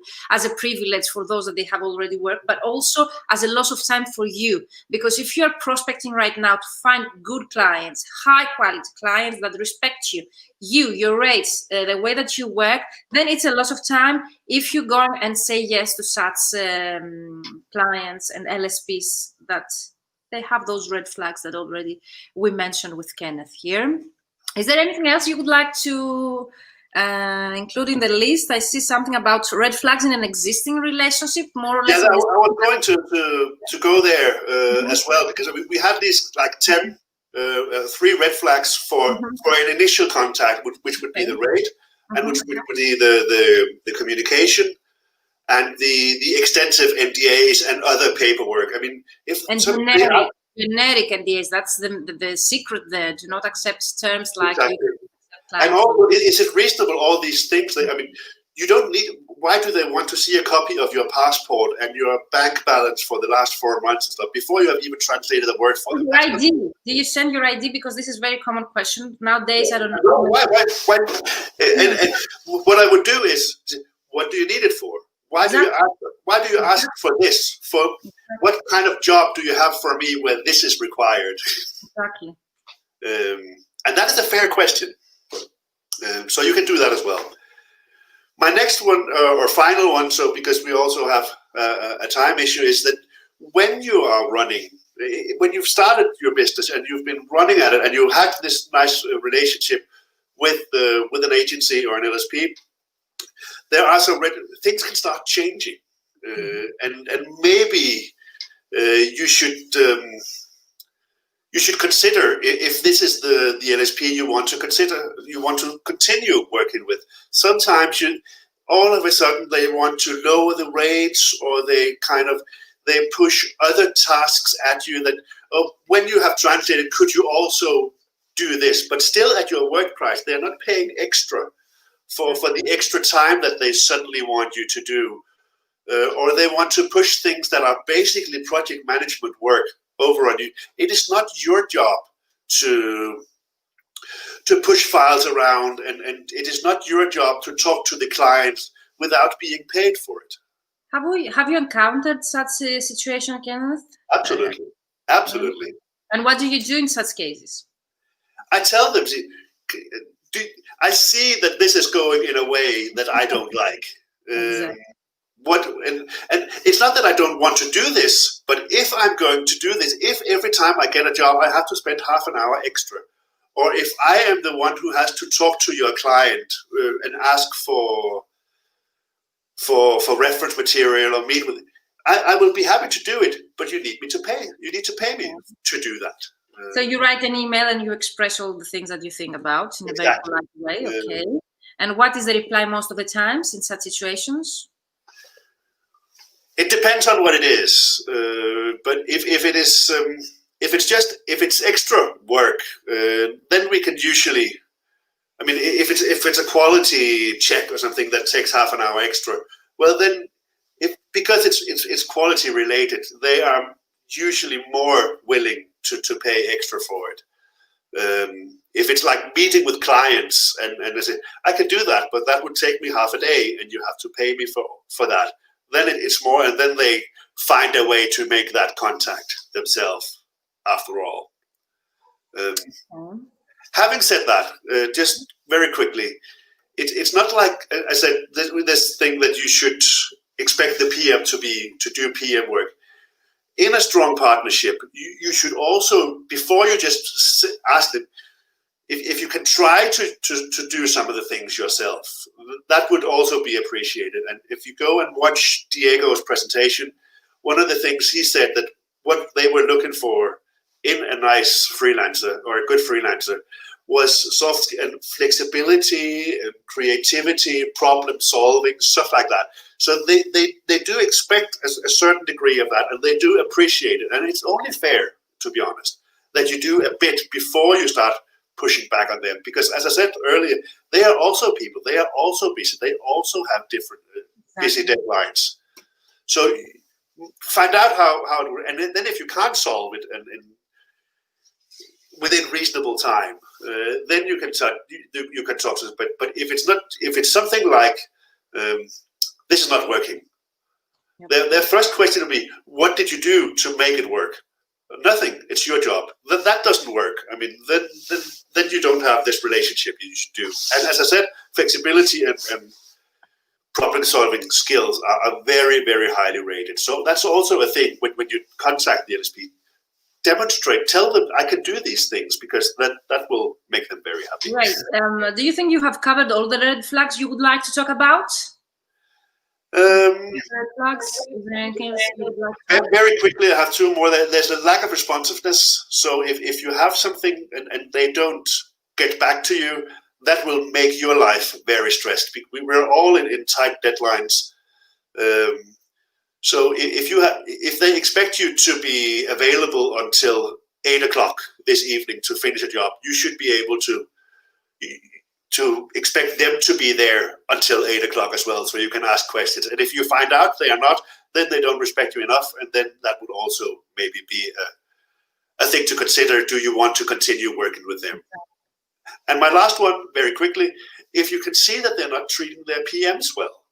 privilege for those that they have already worked, but also as a loss of time for you. Because if you're prospecting right now to find good clients, high quality clients that respect you, your rates, the way that you work, then it's a loss of time if you go and say yes to such clients and LSPs that they have those red flags that already we mentioned with Kenneth here. Is there anything else you would like to include in the list? I see something about red flags in an existing relationship, more or less. Yeah, I was going to go there as well, because we had these like 10 3 red flags for an initial contact, which would be the rate, and which would be the communication, and the extensive NDAs and other paperwork. I mean, generic NDAs, that's the secret there. Do not accept terms like. Exactly. And also, is it reasonable? All these things. I mean, you don't need. Why do they want to see a copy of your passport and your bank balance for the last 4 months and stuff before you have even translated a word for them? Your ID. Do you send your ID? Because this is a very common question nowadays. I don't know. Why? And what I would do is, what do you need it for? Why do you ask for this? For what kind of job do you have for me where this is required? Exactly. And that is a fair question. So you can do that as well. My next one, or final one, so because we also have a time issue, is that when you are running, when you've started your business and you've been running at it, and you had this nice relationship with an agency or an LSP, there are some things can start changing, and maybe you should consider if this is the LSP you want to continue working with. Sometimes all of a sudden they want to lower the rates, or they push other tasks at you that, when you have translated, could you also do this? But still at your work price, they're not paying extra for the extra time that they suddenly want you to do. Or they want to push things that are basically project management work over on you. It is not your job to push files around, and it is not your job to talk to the clients without being paid for it. Have you encountered such a situation, Kenneth? Absolutely. Absolutely. And what do you do in such cases? I tell them, I see that this is going in a way that I don't like. Exactly. And it's not that I don't want to do this, but if I'm going to do this, if every time I get a job I have to spend half an hour extra, or if I am the one who has to talk to your client and ask for reference material or meet with, I will be happy to do it, but you need me to pay. You need to pay me to do that. So you write an email and you express all the things that you think about in a very polite way, okay? And what is the reply most of the times in such situations? It depends on what it is, but if it is if it's extra work, then we can usually. I mean, if it's a quality check or something that takes half an hour extra, well then, because it's quality related, they are usually more willing to pay extra for it. If it's like meeting with clients and they say, I can do that, but that would take me half a day and you have to pay me for that, then it's more, and then they find a way to make that contact themselves after all. Having said that, just very quickly, it's not like I said this thing that you should expect the PM to do PM work. In a strong partnership, you should also, before you just ask them, if you can try to do some of the things yourself, that would also be appreciated. And if you go and watch Diego's presentation, one of the things he said that what they were looking for in a nice freelancer or a good freelancer was soft and flexibility and creativity, problem solving, stuff like that. So they do expect a certain degree of that, and they do appreciate it. And it's only fair, to be honest, that you do a bit before you start pushing back on them. Because as I said earlier, they are also people. They are also busy. They also have different busy deadlines. So find out how it works. And then if you can't solve it and within reasonable time, then you can talk to them. But if it's something like this is not working, their first question will be, what did you do to make it work? Nothing. It's your job. That doesn't work. I mean, then you don't have this relationship you should do. And as I said, flexibility and problem-solving skills are very, very highly rated. So that's also a thing when you contact the LSP. Demonstrate, tell them I can do these things, because that will make them very happy. Right. Do you think you have covered all the red flags you would like to talk about? Red flags? Is there anything else you would like to very quickly, I have two more. There's a lack of responsiveness. So if you have something and they don't get back to you, that will make your life very stressed. We're all in tight deadlines. So if they expect you to be available until 8 o'clock this evening to finish a job, you should be able to expect them to be there until 8 o'clock as well, so you can ask questions. And if you find out they are not, then they don't respect you enough, and then that would also maybe be a thing to consider. Do you want to continue working with them? And my last one, very quickly, if you can see that they're not treating their PMs well,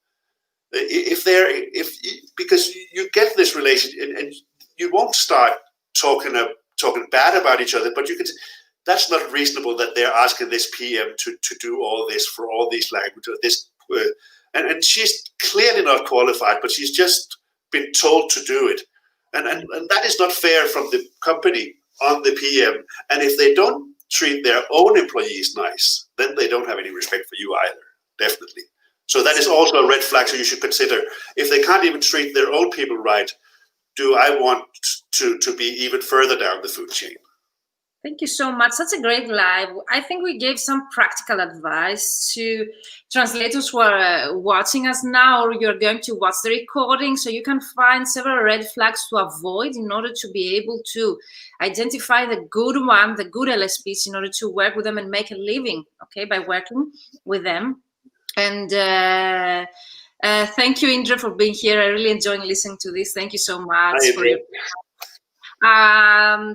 because you get this relation, and you won't start talking bad about each other, but you can. That's not reasonable that they're asking this PM to do all this for all these languages. And she's clearly not qualified, but she's just been told to do it, and that is not fair from the company on the PM. And if they don't treat their own employees nice, then they don't have any respect for you either. Definitely. So that is also a red flag. So you should consider, if they can't even treat their own people right, do I want to be even further down the food chain? Thank you so much. That's a great live. I think we gave some practical advice to translators who are watching us now, or you're going to watch the recording, so you can find several red flags to avoid in order to be able to identify the good one, the good LSPs, in order to work with them and make a living, okay, by working with them. And thank you, Indra, for being here. I really enjoyed listening to this. Thank you so much.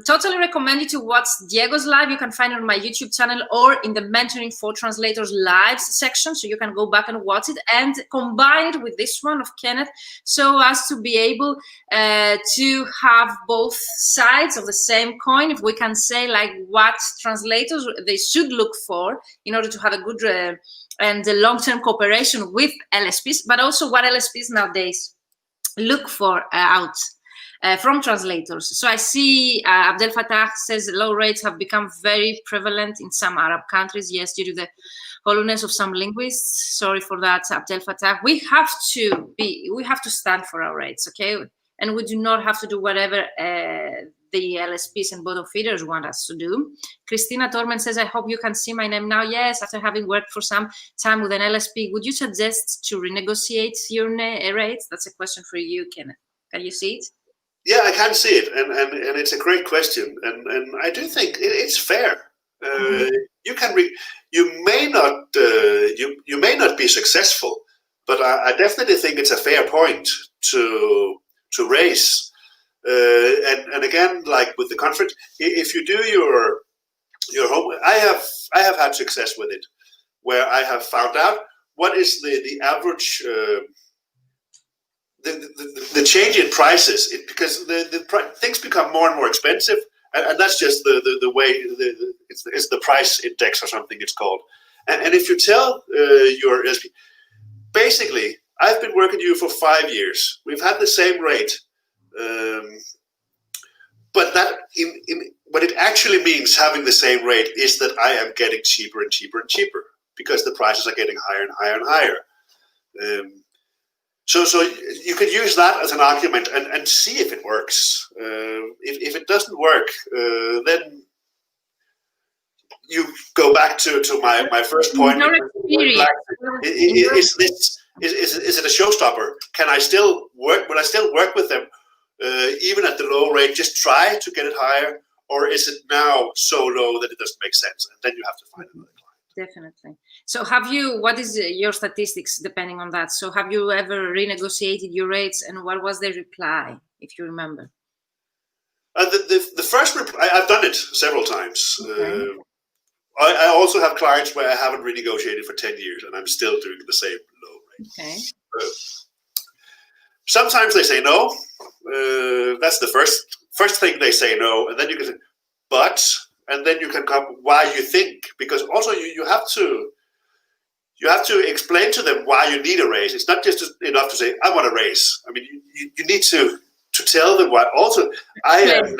Totally recommend you to watch Diego's live. You can find it on my YouTube channel or in the Mentoring for Translators live section, so you can go back and watch it and combine it with this one of Kenneth, so as to be able to have both sides of the same coin, if we can say, like what translators they should look for in order to have a good and the long-term cooperation with LSPs, but also what LSPs nowadays look for out from translators. So I see Abdel Fattah says low rates have become very prevalent in some Arab countries. Yes, due to the hollowness of some linguists. Sorry for that, Abdel Fattah. We have to stand for our rates, okay? And we do not have to do whatever the LSPs and bottom feeders want us to do. Christina Torment says, I hope you can see my name now. Yes, after having worked for some time with an LSP, would you suggest to renegotiate your rates? That's a question for you, Kenneth. Can you see it? Yeah, I can see it, and it's a great question, and I do think it's fair. You may not be successful, but I definitely think it's a fair point to raise. And again, like with the conference, if you do your homework, I have had success with it, where I have found out what is the average. The change in prices, because things become more and more expensive, and that's just the way it's the price index or something it's called. And if you tell your LSP, basically, I've been working with you for 5 years. We've had the same rate, but that what it actually means having the same rate is that I am getting cheaper and cheaper and cheaper because the prices are getting higher and higher and higher. So you could use that as an argument and see if it works. If it doesn't work, then you go back to my first point. Is it a showstopper? Can I still work? Will I still work with them even at the low rate? Just try to get it higher, or is it now so low that it doesn't make sense? And then you have to find another client. Definitely. So what is your statistics depending on that? So have you ever renegotiated your rates, and what was the reply, if you remember? The first reply, I've done it several times. Okay. I also have clients where I haven't renegotiated for 10 years and I'm still doing the same low rate. Okay. Sometimes they say no. That's the first thing they say no, and then you can say, but, and then you can come why you think, because also you have to explain to them why you need a raise. It's not just enough to say, I want a raise. I mean, you need to tell them why. Also, I've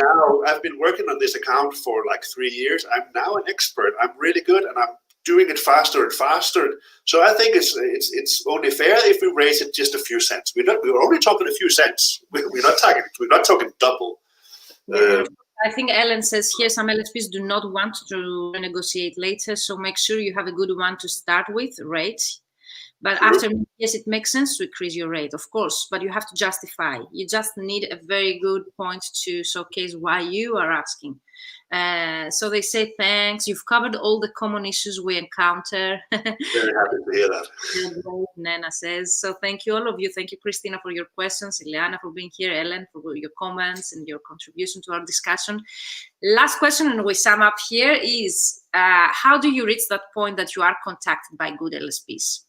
been working on this account for like 3 years. I'm now an expert. I'm really good, and I'm doing it faster and faster. So I think it's only fair if we raise it just a few cents. We're only talking a few cents. We're not talking double. I think Ellen says here some LSPs do not want to negotiate later, so make sure you have a good one to start with, rate. But after, yes, it makes sense to increase your rate, of course, but you have to justify. You just need a very good point to showcase why you are asking. So they say, thanks, you've covered all the common issues we encounter. Very happy to hear that. Nana says, so thank you, all of you. Thank you, Christina, for your questions, Ileana for being here, Ellen for your comments and your contribution to our discussion. Last question, and we sum up here, is how do you reach that point that you are contacted by good LSPs?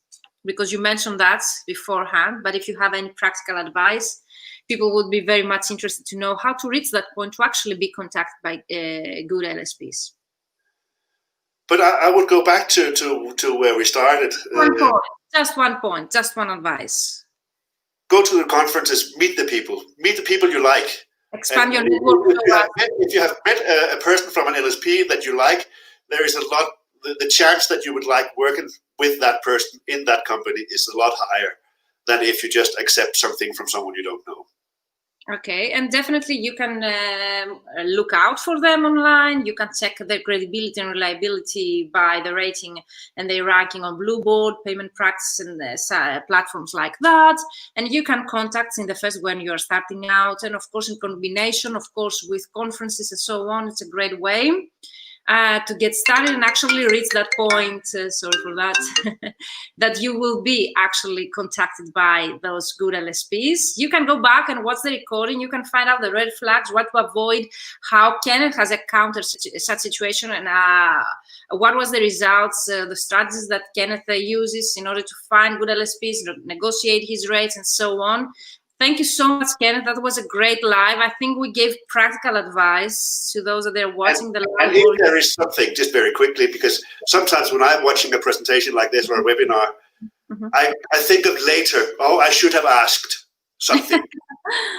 Because you mentioned that beforehand, but if you have any practical advice, people would be very much interested to know how to reach that point to actually be contacted by good LSPs. But I would go back to where we started. Just one point, just one advice. Go to the conferences, meet the people you like. Expand your network. If you have met a person from an LSP that you like, there is a lot, the chance that you would like working with that person in that company is a lot higher than if you just accept something from someone you don't know. Okay, and definitely you can look out for them online. You can check their credibility and reliability by the rating and their ranking on Blueboard, Payment Practice, and platforms like that. And you can contact in the first when you're starting out, and of course in combination, of course, with conferences and so on. It's a great way to get started and actually reach that point, sorry for that, that you will be actually contacted by those good LSPs. You can go back and watch the recording. You can find out the red flags, what to avoid, how Kenneth has encountered such situation, and what was the results, the strategies that Kenneth uses in order to find good LSPs, negotiate his rates, and so on. Thank you so much, Kenneth. That was a great live. I think we gave practical advice to those that are watching the live. And if there is something, just very quickly, because sometimes when I'm watching a presentation like this or a webinar, I think of later, oh, I should have asked something.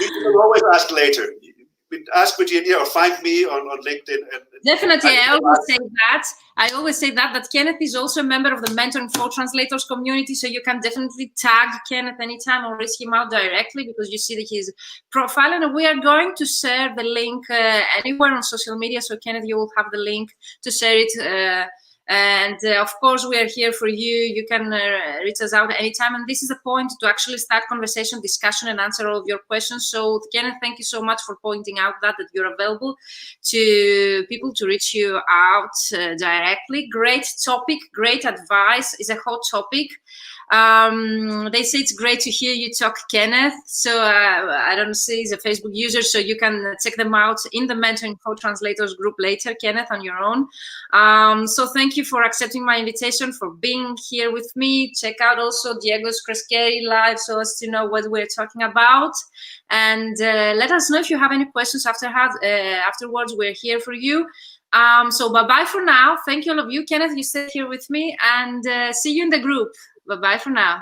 You can always ask later. Ask Virginia or find me on LinkedIn. Definitely, I always say that. I always say that Kenneth is also a member of the Mentoring for Translators community, so you can definitely tag Kenneth anytime or reach him out directly, because you see his profile, and we are going to share the link anywhere on social media. So Kenneth, you will have the link to share it. Of course, we are here for you. You can reach us out anytime. And this is the point, to actually start conversation, discussion, and answer all of your questions. So Kenneth, thank you so much for pointing out that you're available to people to reach you out directly. Great topic, great advice. It's a hot topic. They say it's great to hear you talk, Kenneth. So I don't see he's a Facebook user, so you can check them out in the Mentoring for Translators group later, Kenneth, on your own. So thank you for accepting my invitation, for being here with me. Check out also Diego's Creskeri live so as to know what we're talking about. And let us know if you have any questions afterwards. We're here for you. So bye-bye for now. Thank you all of you. Kenneth, you stay here with me, and see you in the group. Bye-bye for now.